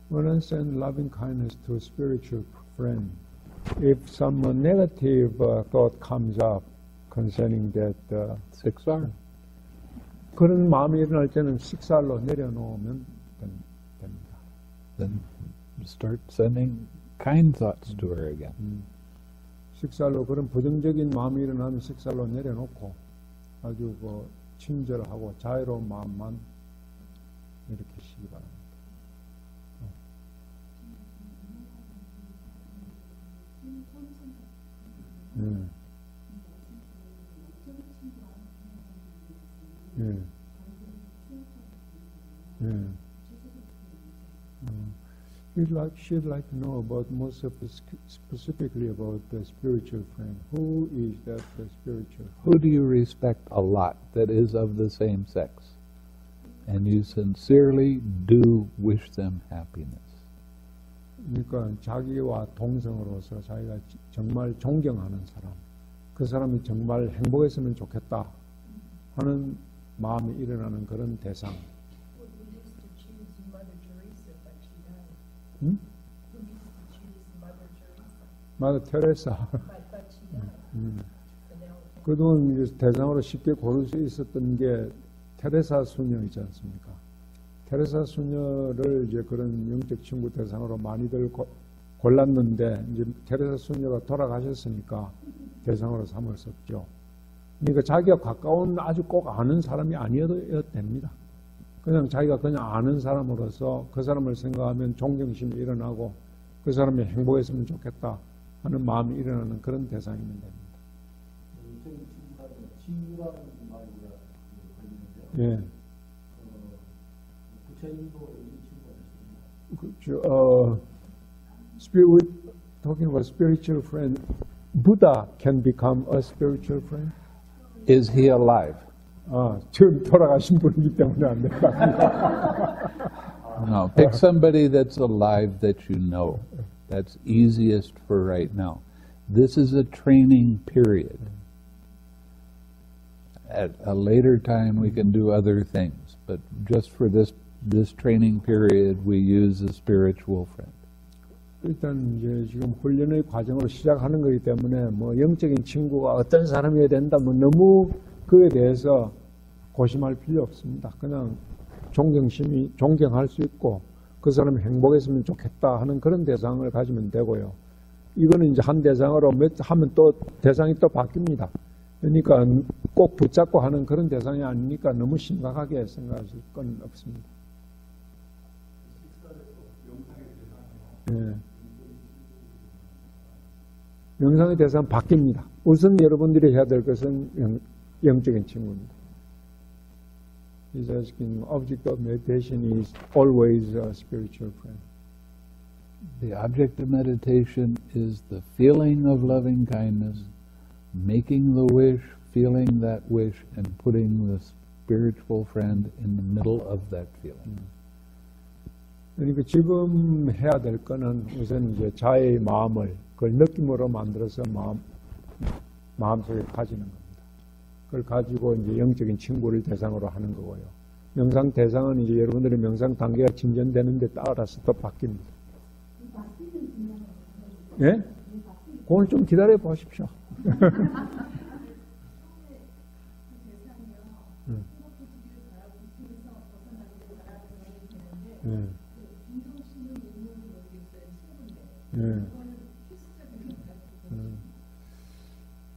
When I send loving kindness to a spiritual friend, if some negative thought comes up concerning that Siksar? 그런 마음이 일어날 때는 식살로 내려놓으면 됩니다. Then start sending kind thoughts to her again. 식살로 그런 부정적인 마음이 일어나면 식살로 내려놓고 아주 친절하고 자유로운 마음만 이렇게 시기 바랍니다. She'd like to know about more specifically about the spiritual friend. Who is that the spiritual friend? Who do you respect a lot that is of the same sex? And you sincerely do wish them happiness. 그러니까 자기와 동성으로서 자기가 정말 존경하는 사람, 그 사람이 정말 행복했으면 좋겠다 하는 마음이 일어나는 그런 대상. Who used to choose Mother Teresa, but she died? 응? Who used to choose Mother Teresa, 마더 테레사. but she died? So now 그동안 이제 대상으로 쉽게 고를 수 있었던 게 테레사 수녀이지 않습니까? 테레사 수녀를 이제 그런 영적 친구 대상으로 많이들 골랐는데 이제 테레사 수녀가 돌아가셨으니까 대상으로 삼을 수 없죠. 그러니까 자기가 가까운 아주 꼭 아는 사람이 아니어도 됩니다. 그냥 자기가 그냥 아는 사람으로서 그 사람을 생각하면 존경심이 일어나고 그 사람이 행복했으면 좋겠다 하는 마음이 일어나는 그런 대상이면 됩니다. 친구라는 말이라 걸리는데요. 예. 부처님도 여기 친구가 되시나요? Talking about spiritual friend, Buddha can become a spiritual friend. Is he alive? 지금 돌아가신 분이기 때문에 안 된다. No, pick somebody that's alive that you know. That's easiest for right now. This is a training period. At a later time we can do other things, but just for this training period we use a spiritual friend. 일단 이제 지금 훈련의 과정으로 시작하는 거기 때문에 뭐 영적인 친구가 어떤 사람이어야 된다, 뭐 너무 그에 대해서 고심할 필요 없습니다. 그냥 존경할 수 있고 그 사람이 행복했으면 좋겠다 하는 그런 대상을 가지면 되고요. 이거는 이제 한 대상으로 하면 또 대상이 또 바뀝니다. 그러니까 꼭 붙잡고 하는 그런 대상이 아니니까 너무 심각하게 생각하실 건 없습니다. 예. 명상의 대상은 바뀝니다. 우선 여러분들이 해야 될 것은 영적인 친구입니다. He's asking, object of meditation is always a spiritual friend. The object of meditation is the feeling of loving kindness, making the wish, feeling that wish, and putting the spiritual friend in the middle of that feeling. 그러니까 지금 해야 될 거는 우선 이제 자의 마음을 그걸 느낌으로 만들어서 마음속에 가지는 겁니다. 그걸 가지고 이제 영적인 친구를 대상으로 하는 거고요. 명상 대상은 이제 여러분들의 명상 단계가 진전되는데 따라서 또 바뀝니다. 예? 그건 좀 기다려 보십시오.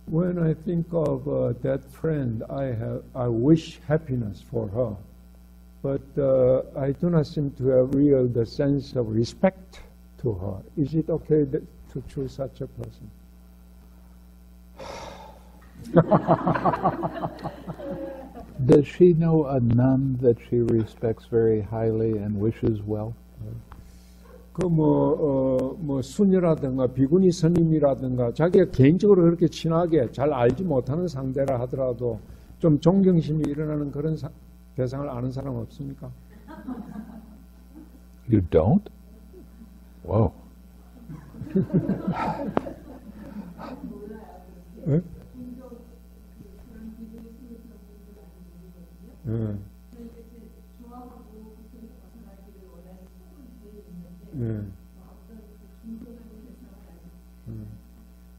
When I think of that friend, I wish happiness for her, but I do not seem to have the sense of respect to her. Is it okay to choose such a person? Does she know a nun that she respects very highly and wishes well? 수녀라든가 비구니 스님이라든가 자기가 개인적으로 그렇게 친하게 잘 알지 못하는 상대라 하더라도 좀 존경심이 일어나는 그런 대상을 아는 사람 없습니까? You don't? Whoa. 네?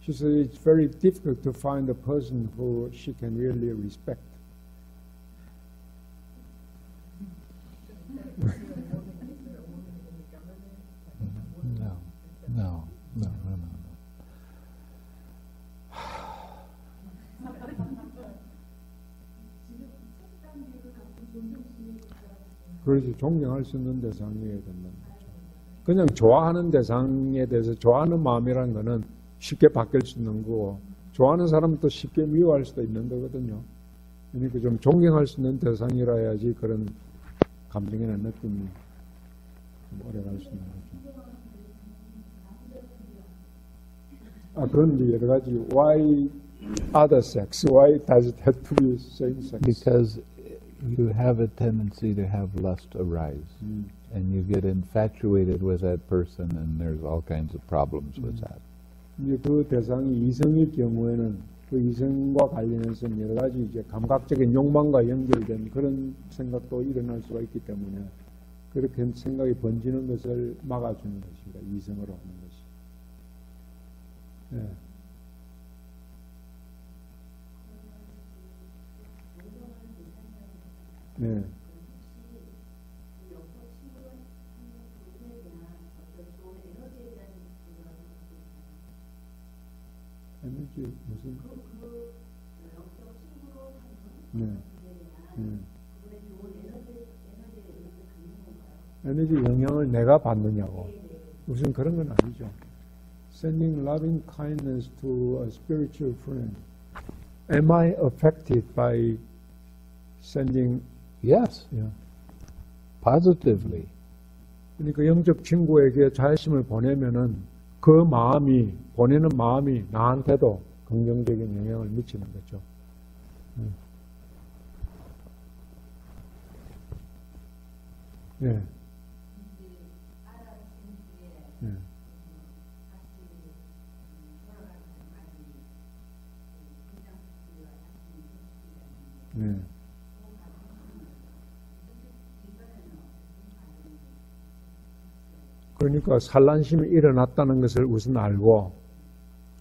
She said it's very difficult to find a person who she can really respect. No. 그렇지, 존경할 수 있는 대상이어야 된다는 거죠. 그냥 좋아하는 대상에 대해서 좋아하는 마음이라는 거는 쉽게 바뀔 수 있는 거고, 좋아하는 사람은 또 쉽게 미워할 수도 있는 거거든요. 그러니까 좀 존경할 수 있는 대상이라 해야지 그런 감정이나 느낌이 좀 오래 갈 수 있는 거죠. 그건 이제 여러 가지 why other sex? Why does it have to be same sex? Because you have a tendency to have lust arise, and you get infatuated with that person, and there's all kinds of problems with that. 이제 그 대상이 이성일 경우에는 그 이성과 관련해서 여러 가지 이제 감각적인 욕망과 연결된 그런 생각도 일어날 수가 있기 때문에 그렇게 생각이 번지는 것을 막아주는 것입니다. 이성으로 하는 것이. 네. 네. 에너지 무슨? 네. 네. 에너지 영향을 내가 받느냐고. 무슨 그런 건 아니죠. Sending loving kindness to a spiritual friend. Am I affected by sending? Yes, Yeah. positively. 그러니까 영적 친구에게 자애심을 보내면은 그 마음이 보내는 마음이 나한테도 긍정적인 영향을 미치는 거죠. 네. 네. 네. 그러니까 산란심이 일어났다는 것을 우선 알고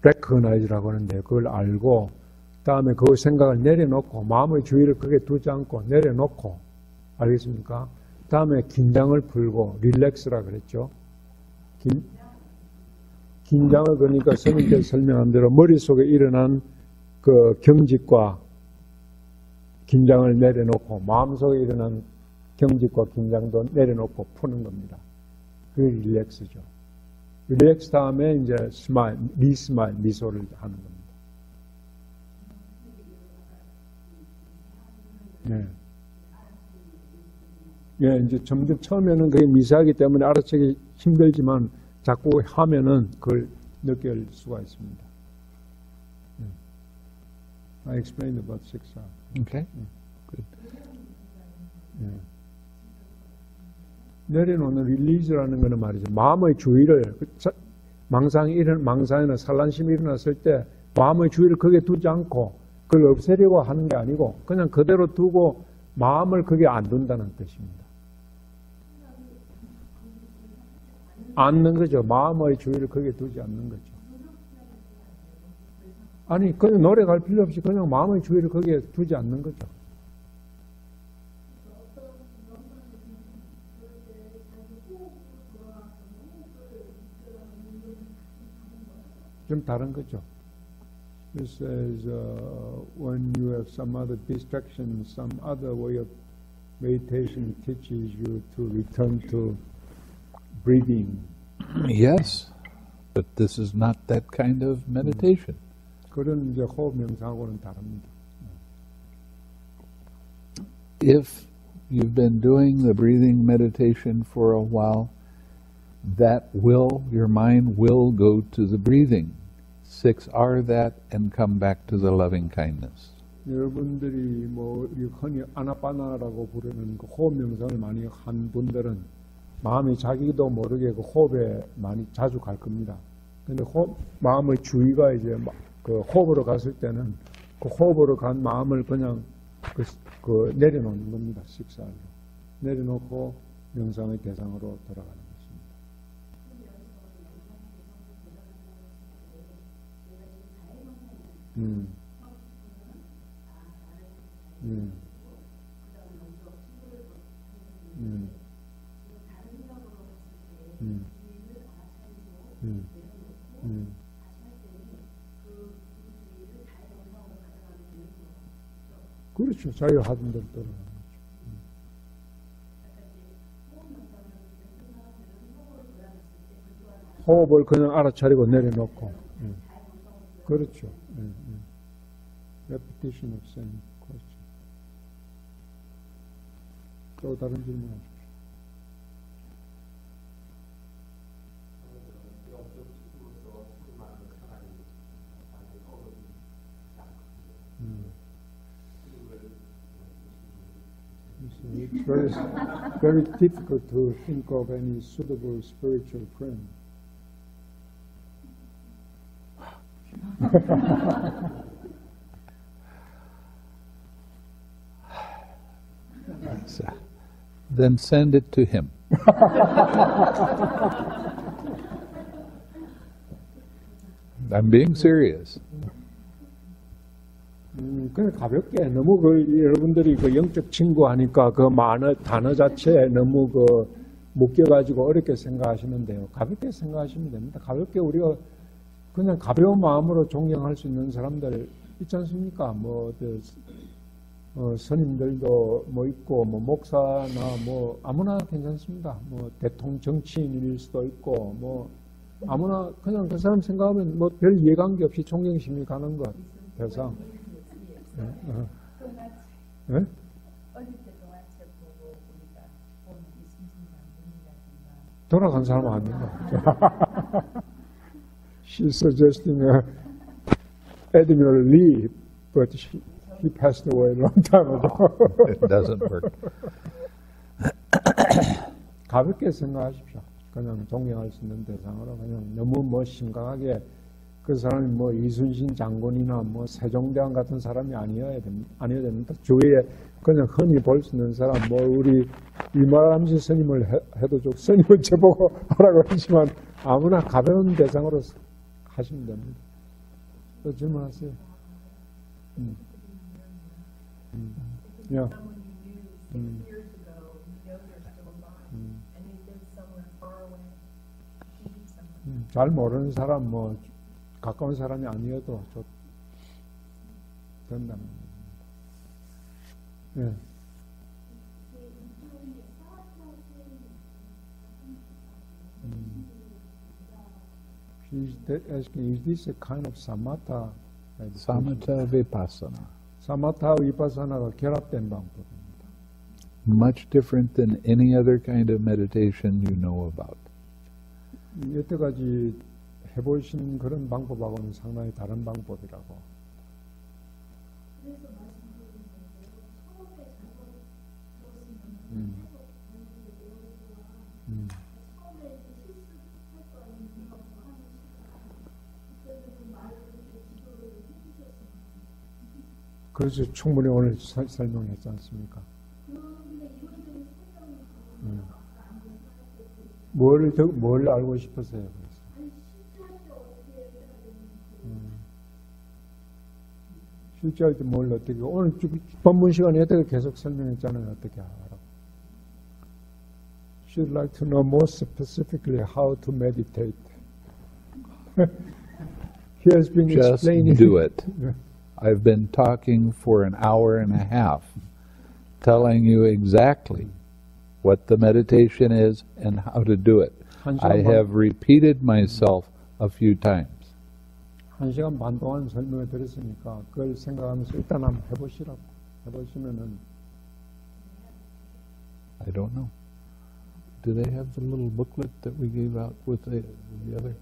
recognize라고 하는데 그걸 알고 다음에 그 생각을 내려놓고 마음의 주의를 크게 두지 않고 내려놓고 알겠습니까? 다음에 긴장을 풀고 릴렉스라 그랬죠. 긴장을 그러니까 선생님께서 설명한 대로 머릿속에 일어난 그 경직과 긴장을 내려놓고 마음속에 일어난 경직과 긴장도 내려놓고 푸는 겁니다. 그게 릴렉스죠. 릴렉스 다음에 이제 스마일, 리스마일, 미소를 하는 겁니다. 네. 예, 이제 점점 처음에는 그게 미세하기 때문에 알아채기 힘들지만 자꾸 하면은 그걸 느낄 수가 있습니다. I explained about 6 hours. Okay, good. 예. 내려놓는 릴리즈라는 것은 말이죠. 마음의 주의를 망상이나 산란심이 일어났을 때 마음의 주의를 거기에 두지 않고 그걸 없애려고 하는 게 아니고 그냥 그대로 두고 마음을 거기에 안 둔다는 뜻입니다. 않는 거죠. 마음의 주의를 거기에 두지 않는 거죠. 아니 그냥 노래 갈 필요 없이 그냥 마음의 주의를 거기에 두지 않는 거죠. 좀 다른 거죠. It says when you have some other distraction, some other way of meditation teaches you to return to breathing. Yes, but this is not that kind of meditation. 그런 이제 호흡 명상하고는 다릅니다. If you've been doing the breathing meditation for a while, your mind will go to the breathing. 6R that and come back to the loving kindness. 여러분들이 뭐 흔히 아나파나라고 부르는 그 호흡 명상을 많이 한 분들은 마음이 자기도 모르게 그 호흡에 많이 자주 갈 겁니다. 근데 마음의 주의가 이제 그 호흡으로 갔을 때는 그 호흡으로 간 마음을 그냥 그 내려놓는 겁니다. 식사로 내려놓고 명상의 대상으로 돌아가는 것입니다. 그렇죠. 자기가 하던 대로 돌아가는 거죠. 호흡을 그냥 알아차리고 내려놓고. 그렇죠. Repetition of same question. 또 다른 질문 하십시오. very difficult to think of any suitable spiritual friend. So, then send it to him. I'm being serious. 그냥 가볍게 너무 여러분들이 영적 친구 하니까 단어 자체에 너무 묶여가지고 어렵게 생각하시는데요. 가볍게 생각하시면 됩니다. 가볍게 우리가 그냥 가벼운 마음으로 존경할 수 있는 사람들 있지 않습니까? 스님들도 있고, 목사나 아무나 괜찮습니다. 대통령 정치인일 수도 있고, 아무나 그냥 그 사람 생각하면 별 이해관계 없이 존경심이 가는 것 대상. 예? 어릴 때도 와이프 보고 우리가 이순신 장군이라든가 돌아간 사람 아닌가? She's suggesting Admiral Lee, but he passed away a long time ago. It doesn't work. 가볍게 생각하십시오. 그냥 존경할 수 있는 대상으로 그냥 너무 심각하게 그 사람이 이순신 장군이나 세종대왕 같은 사람이 아니어야 됩니다. 주위에 그냥 흔히 볼 수 있는 사람, 우리 이마람씨 스님을 해도 좋고, 스님은 저보고 하라고 하지만 아무나 가벼운 대상으로 하시면 됩니다. 또 질문하세요. Yeah. someone you knew 6 years ago, you know they're still alive, and they live somewhere far away. Meet someone. 잘 모르는 사람, 가까운 사람이 아니어도 된다는 겁니다. 예. She's asking, is this a kind of samatha? Samatha Vipassana. 사마타 위파사나가 결합된 방법입니다. Much different than any other kind of meditation you know about. 여태까지 해보신 그런 방법하고는 상당히 다른 방법이라고. 그래서 충분히 오늘 설명했지 않습니까? 뭘 알고 싶으세요? 실제할 때 뭘 어떻게, 오늘 본문 시간에 어떻게 계속 설명했잖아요. 어떻게 하라고. She'd like to know more specifically how to meditate. He has been Just explaining. do it. I've been talking for an hour and a half, telling you exactly what the meditation is and how to do it. I have repeated myself a few times. 1시간 반 동안 설명을 드렸으니까 그걸 생각하면서 일단 한번 해보시라고. 해보시면은. I don't know. Do they have the little booklet that we gave out with the other?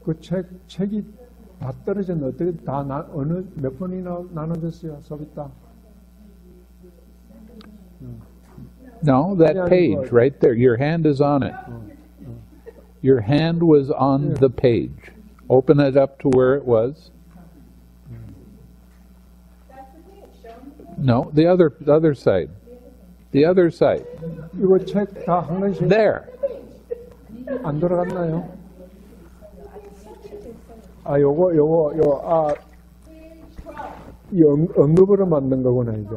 그 책이 다 떨어졌는데 어떻게 어느 몇 번이나 나눠졌어요, 서비타? No, that page right there. Your hand is on it. Your hand was on the page. Open it up to where it was. No, the other side. The other side. 이거 책 다 한 권씩 There. 안 돌아갔나요? 이 언급으로 만든 거구나, 이제.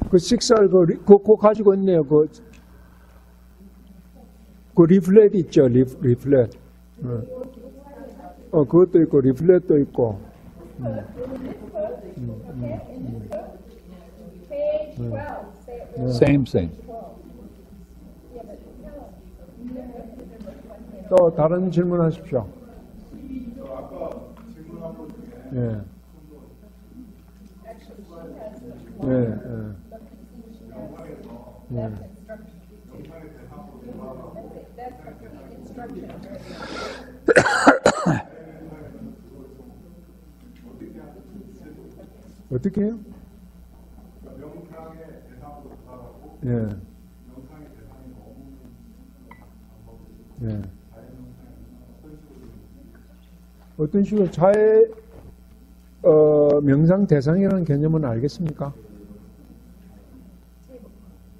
그 식사를 그거 가지고 있네요. 그 리플렛 있죠, 리플렛. 그것도 있고, 리플렛도 있고. Same thing. 또 다른 질문하십시오. 예. 어떻게 해요? 예. 예. 어떤 식으로 명상 대상이라는 개념은 알겠습니까?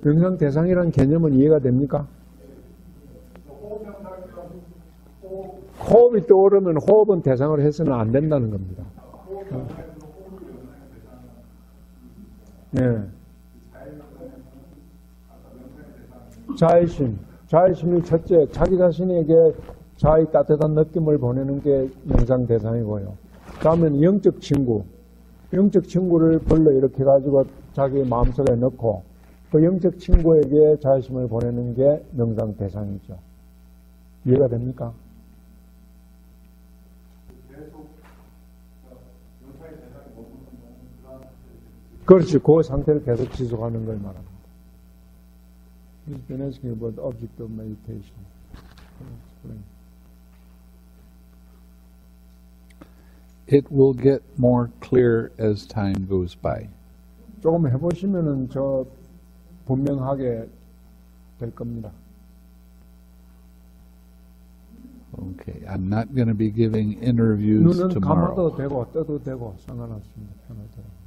명상 대상이라는 개념은 이해가 됩니까? 호흡이 떠오르면 호흡은 대상으로 해서는 안 된다는 겁니다. 예. 자의심이 첫째, 자기 자신에게 자의 따뜻한 느낌을 보내는 게 명상 대상이고요. 다음에는 영적 친구를 불러 이렇게 가지고 자기 마음속에 넣고 그 영적 친구에게 자의심을 보내는 게 명상 대상이죠. 이해가 됩니까? 그렇지. 그 상태를 계속 지속하는 걸 말합니다. He's been asking about the object of meditation. It will get more clear as time goes by. 조금 해보시면은 저 분명하게 될 겁니다. Okay, I'm not going to be giving interviews 눈은 tomorrow. 감아도 되고 떠도 되고 상관없습니다. 편하더라고요.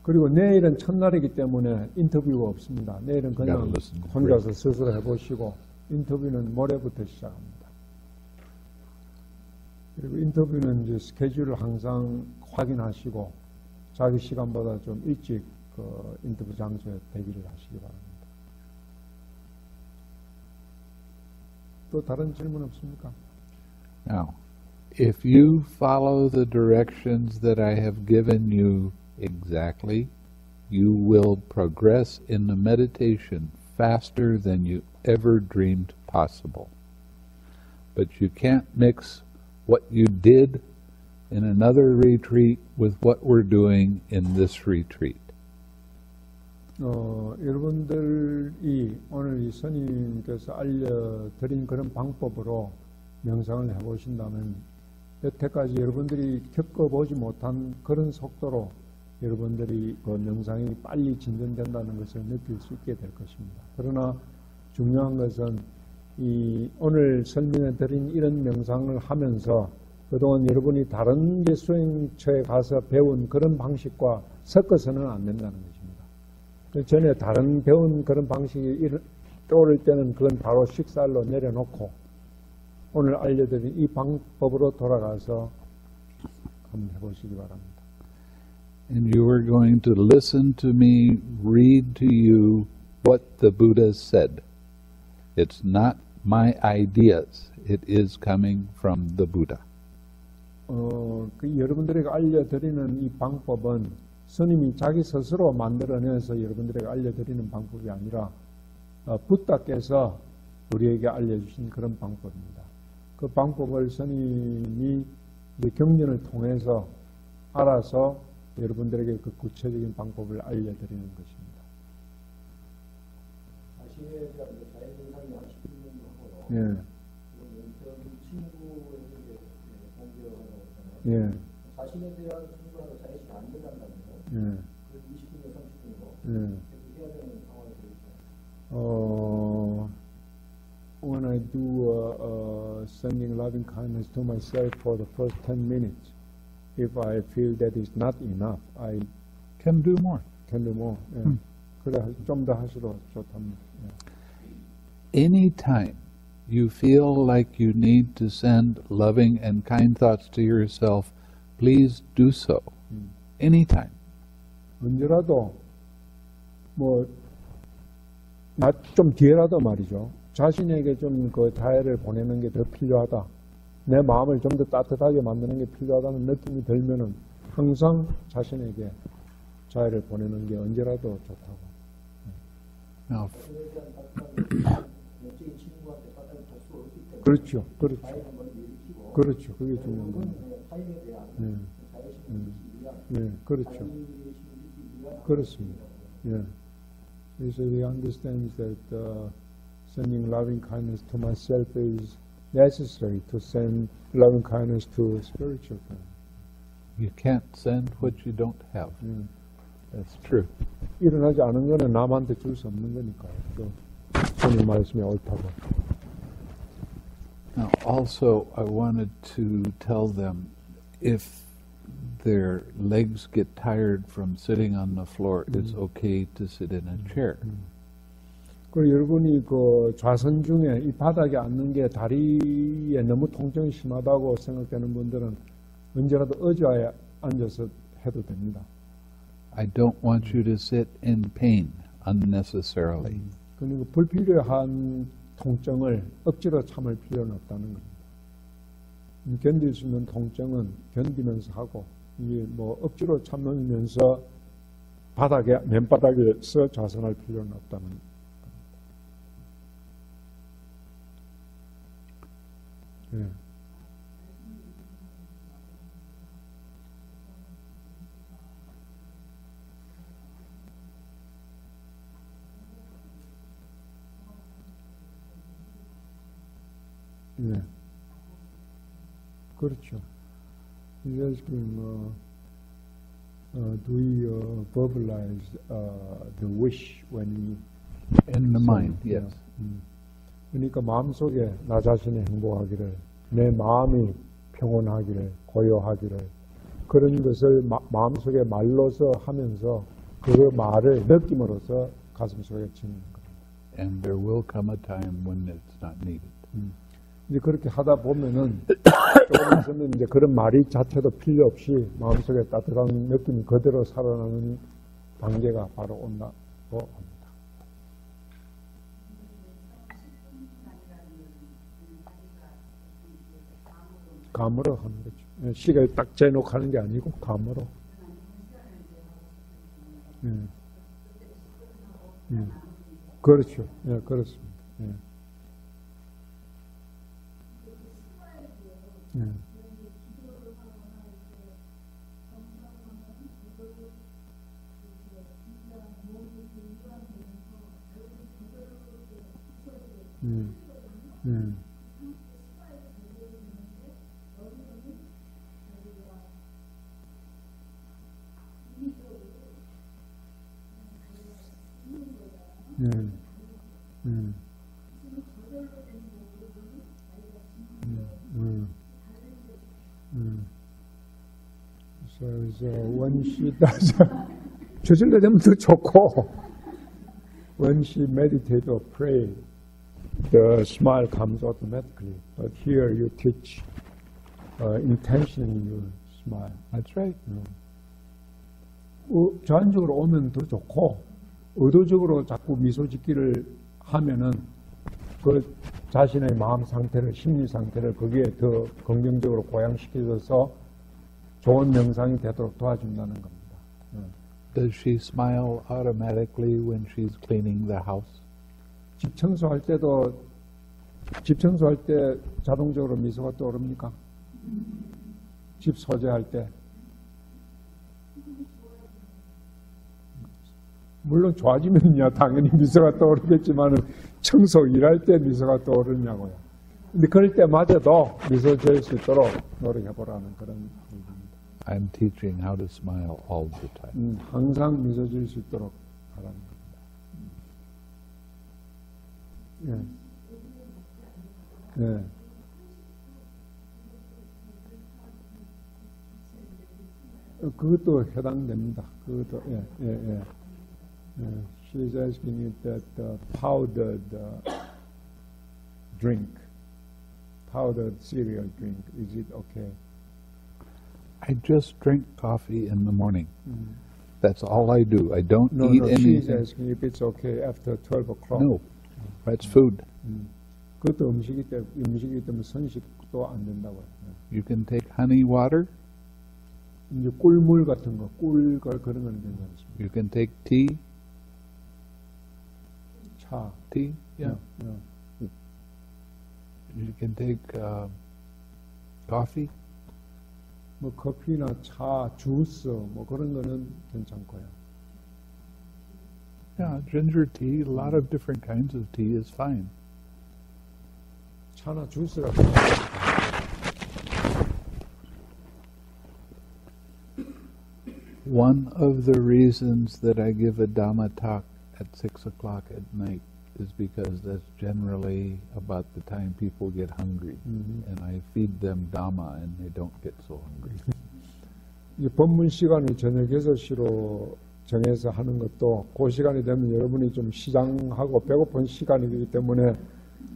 그리고 내일은 첫날이기 때문에 인터뷰가 없습니다. 내일은 그냥 혼자서 스스로 해보시고 인터뷰는 모레부터 시작합니다. 그리고 인터뷰는 이제 스케줄을 항상 확인하시고 자기 시간보다 좀 일찍 그 인터뷰 장소에 대기를 하시기 바랍니다. 또 다른 질문 없습니까? Now, if you follow the directions that I have given you exactly, you will progress in the meditation faster than you ever dreamed possible. But you can't mix what you did in another retreat with what we're doing in this retreat. 여러분들이 오늘 이 스님께서 알려드린 그런 방법으로 명상을 해보신다면 여태까지 여러분들이 겪어보지 못한 그런 속도로 여러분들이 그 명상이 빨리 진전된다는 것을 느낄 수 있게 될 것입니다. 그러나 중요한 것은 이 오늘 설명해드린 이런 명상을 하면서 그동안 여러분이 다른 수행처에 가서 배운 그런 방식과 섞어서는 안 된다는 것입니다. 전에 다른 배운 그런 방식이 떠오를 때는 그건 바로 식살로 내려놓고 오늘 알려드린 이 방법으로 돌아가서 한번 해보시기 바랍니다. And you are going to listen to me read to you what the Buddha said. It's not my ideas. It is coming from the Buddha. 여러분들에게 알려드리는 이 방법은 스님이 자기 스스로 만들어내서 여러분들에게 알려드리는 방법이 아니라 부다께서 우리에게 알려주신 그런 방법입니다. 그 방법을 스님이 경전을 통해서 알아서 여러분들에게 그 구체적인 방법을 알려드리는 것입니다. 자신에 대한 자연상이 한 10년 하고요. 예. 친구에게 공개하라고 했잖아요. 예. 자신에 대한 친구하고 자연이 안 된다면 예. 그 20분이나 30분이고 예. 해야 되는 상황이 되겠죠. When I do sending loving kindness to myself for the first 10 minutes, if I feel that is not enough, I Can do more. can do more. 예. 그래 좀 더 하시도 좋답니다. 예. Anytime you feel like you need to send loving and kind thoughts to yourself, please do so. Anytime. 언제라도 좀 뒤에라도 말이죠. 자신에게 좀 그 자애를 보내는 게 더 필요하다. 내 마음을 좀 더 따뜻하게 만드는 게 필요하다는 느낌이 들면은 항상 자신에게 자애를 보내는 게 언제라도 좋다고. Now, 자신에 대한 따뜻한 영적인 친구한테 따뜻한 볼수 없기 때문에 그렇죠. 그렇죠. 자연을 먼저 일으키고 그렇죠. 그게 중요한 겁니다. 타인에 대한 자연심을 느끼기 위한 예, 그렇죠. 자연심을 느끼기 위한 그렇습니다. 예. So he understands that sending loving kindness to myself is necessary to send loving kindness to spiritual friends. You can't send what you don't have. That's true. 일어나지 않은 거는 남한테 줄 수 없는 거니까요. 또 주님 말씀이 옳다고. Now, also, I wanted to tell them if their legs get tired from sitting on the floor, it's okay to sit in a chair. 그리고 여러분이 그 좌선 중에 이 바닥에 앉는 게 다리에 너무 통증이 심하다고 생각되는 분들은 언제라도 의자에 앉아서 해도 됩니다. I don't want you to sit in pain unnecessarily. 그러니까 불필요한 통증을 억지로 참을 필요는 없다는 겁니다. 견딜 수 있는 통증은 견디면서 하고 이게 뭐 억지로 참으면서 바닥에 맨바닥에서 좌선할 필요는 없다는 겁니다. 예. 예. 그렇죠. He's asking, do we verbalize the wish when we In the mind, 예. yes. 그러니까 마음속에 나 자신이 행복하기를, 내 마음이 평온하기를, 고요하기를 그런 것을 마음속에 말로서 하면서 그 말을 느낌으로써 가슴속에 짓는 겁니다. And there will come a time when it's not needed. 이제 그렇게 하다 보면은 조금 있으면 이제 그런 말이 자체도 필요 없이 마음속에 따뜻한 느낌이 그대로 살아나는 단계가 바로 온다고 합니다. 감으로 하는 거죠. 시계를 딱 재놓고 하는 게 아니고 감으로. 그렇죠. 예, 그렇습니다. 예. 예. So when she does, 저절로 되면 더 좋고, when she meditates or pray, the smile comes automatically. But here you teach intentionally you smile. That's right. 자연적으로 오면 더 좋고, 의도적으로 자꾸 미소 짓기를 하면은 그 자신의 마음 상태를, 심리 상태를 거기에 더 긍정적으로 고양시켜줘서 좋은 명상이 되도록 도와준다는 겁니다. Does she smile automatically when she's cleaning the house? 집 청소할 때도, 집 청소할 때 자동적으로 미소가 떠오릅니까? 집 소재할 때. 물론 좋아지면요, 당연히 미소가 떠오르겠지만 청소 일할 때 미소가 떠오르냐고요. 근데 그럴 때마저도 미소 지을 수 있도록 노력해보라는 그런 얘기입니다. I'm teaching how to smile all the time. 항상 미소 지을 수 있도록 하라는 겁니다. 예. 예. 그것도 해당됩니다. 그것도, 예, 예, 예. She's asking if that powdered drink, powdered cereal drink, is it okay? I just drink coffee in the morning. That's all I do. I don't eat she's anything. asking if it's okay after 12 o'clock. No, that's food. 그것도 음식이기 때문에 선식도 안 된다고요. You can take honey water. 이제 꿀물 같은 거, 꿀 그런 건 괜찮습니다. You can take tea. 차, Tea, yeah. 예. You can take coffee. 뭐 커피나 차, 주스 뭐 그런 거는 괜찮고요. Yeah, ginger tea. A lot of different kinds of tea is fine. 차나 주스라도. One of the reasons that I give a Dhamma talk at 6 o'clock at night is because that's generally about the time people get hungry. And I feed them Dhamma and they don't get so hungry. 이 법문 시간이 저녁 6시로 정해서 하는 것도 그 시간이 되면 여러분이 좀 시장하고 배고픈 시간이기 때문에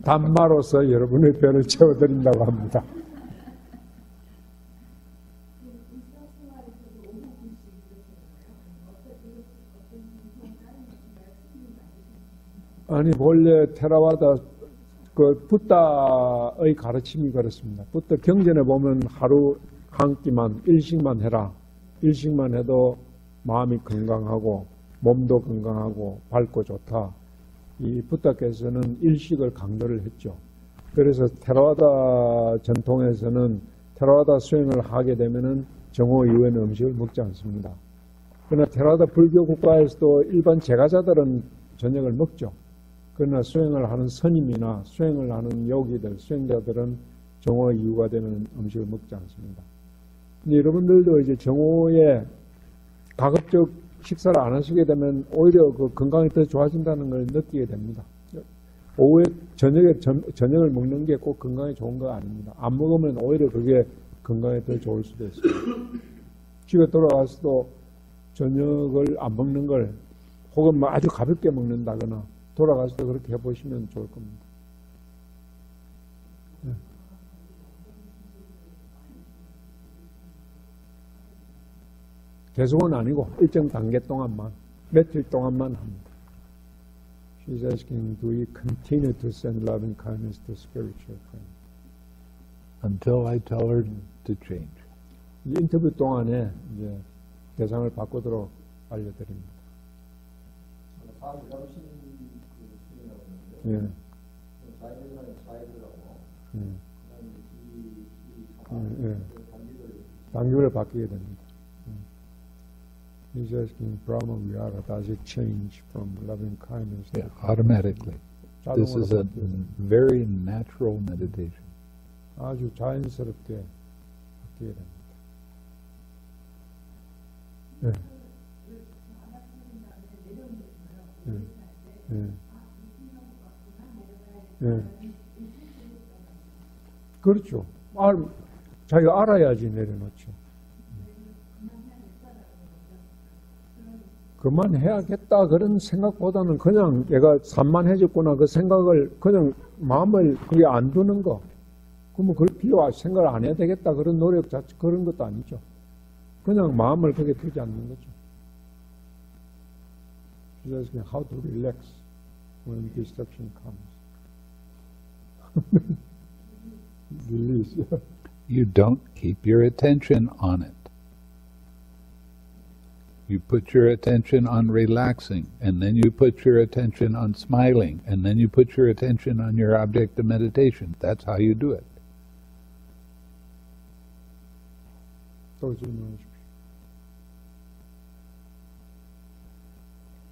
담마로서 여러분의 배를 채워드린다고 합니다. 아니 본래 테라와다 그 붓다의 가르침이 그렇습니다. 붓다 경전에 보면 하루 한 끼만 일식만 해라. 일식만 해도 마음이 건강하고 몸도 건강하고 밝고 좋다. 이 붓다께서는 일식을 강조를 했죠. 그래서 테라와다 전통에서는 테라와다 수행을 하게 되면은 정오 이후에는 음식을 먹지 않습니다. 그러나 테라와다 불교 국가에서도 일반 제가자들은 저녁을 먹죠. 그러나 수행을 하는 스님이나 수행을 하는 요기들, 수행자들은 정오 이후가 되면 음식을 먹지 않습니다. 근데 여러분들도 이제 정오에 가급적 식사를 안 하시게 되면 오히려 그 건강이 더 좋아진다는 걸 느끼게 됩니다. 오후에 저녁을 먹는 게 꼭 건강에 좋은 거 아닙니다. 안 먹으면 오히려 그게 건강에 더 좋을 수도 있습니다. 집에 돌아가서도 저녁을 안 먹는 걸 혹은 뭐 아주 가볍게 먹는다거나 돌아가서도 그렇게 해보시면 좋을 겁니다. 네. 계속은 아니고 일정 단계 동안만, 며칠 동안만 합니다. She's asking, do we continue to send loving kindness to spiritual friends? Until I tell her to change. 이 인터뷰 동안에 이제 대상을 바꾸도록 알려드립니다. 예. 예. 단계를 바뀌게 됩니다. He's asking Brahma Vihara, does it change from loving kindness? Yeah, automatically. This is a very natural meditation. 아주 자연스럽게 바뀌게 됩니다. 예. 예. 예. 그렇죠. 자기가 알아야지 내려놓죠. 그만해야겠다 그런 생각보다는 그냥 얘가 산만해졌구나 그 생각을 그냥 마음을 그게 안 두는 거. 그러면 그럴 필요 생각을 안 해야 되겠다 그런 노력 자체 그런 것도 아니죠. 그냥 마음을 그게 두지 않는 거죠. She's asking how to relax when distraction comes. Release. You don't keep your attention on it. You put your attention on relaxing, and then you put your attention on smiling, and then you put your attention on your object of meditation. That's how you do it. 또 질문하십시오.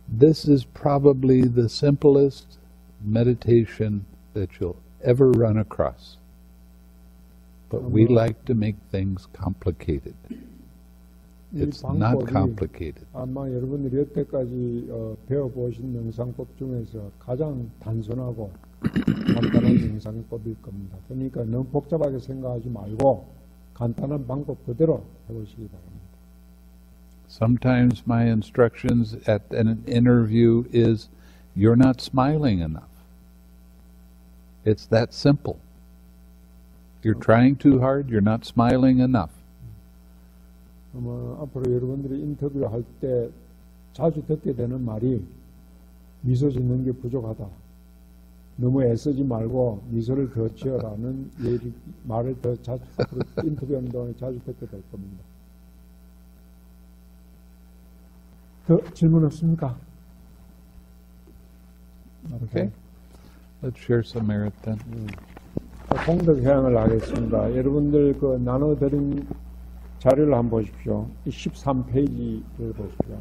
This is probably the simplest meditation that you'll ever run across. But we like to make things complicated. It's not complicated. 아마 여러분들이 여태까지 배워보신 명상법 중에서 가장 단순하고 간단한 명상법일 겁니다. 그러니까 너무 복잡하게 생각하지 말고 간단한 방법 그대로 해보시기 바랍니다. Sometimes my instructions at an interview is, you're not smiling enough. It's that simple. You're trying too hard, you're not smiling enough. 아마 앞으로 여러분들이 인터뷰를 할 때 자주 듣게 되는 말이 미소 짓는 게 부족하다. 너무 애쓰지 말고 미소를 더 지어라는 말을 더 자주 앞으로 인터뷰하는 동안에 자주 듣게 될 겁니다. 더 질문 없습니까? Okay? Let's share some merit then. 공덕 회양을 하겠습니다. 여러분들 그 나눠드린 자료를 한번 보십시오. 13페이지를 보십시오.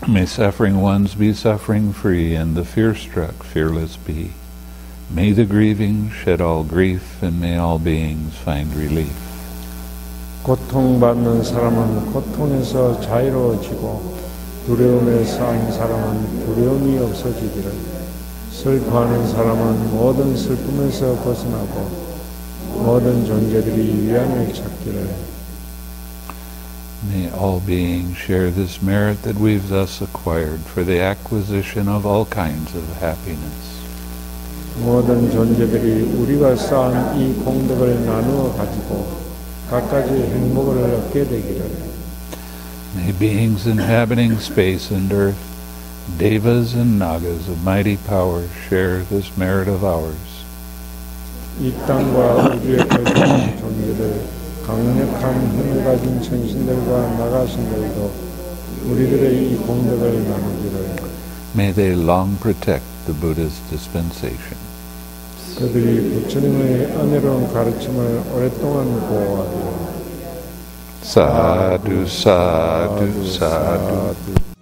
May suffering ones be suffering free, and the fear-struck fearless be. May the grieving shed all grief, and may all beings find relief. 고통받는 사람은 고통에서 자유로워지고 두려움에 쌓인 사람은 두려움이 없어지기를. 슬퍼하는 사람은 모든 슬픔에서 벗어나고 모든 존재들이 위안을 찾기를. May all beings share this merit that we've thus acquired for the acquisition of all kinds of happiness. 모든 존재들이 우리가 쌓은 이 공덕을 나누어 가지고 각가지 행복을 얻게 되기를. May beings inhabiting space and earth, devas and nagas of mighty power, share this merit of ours. 이 땅과 우주에 거주하는 존재들, 강력한 힘을 가진 천신들과 나가신들도 우리들의 이 공덕을 나누기를. May they long protect the Buddha's dispensation. 그들이 부처님의 은혜로운 가르침을 오랫동안 보호하기를. Sadhu, sadhu, sadhu.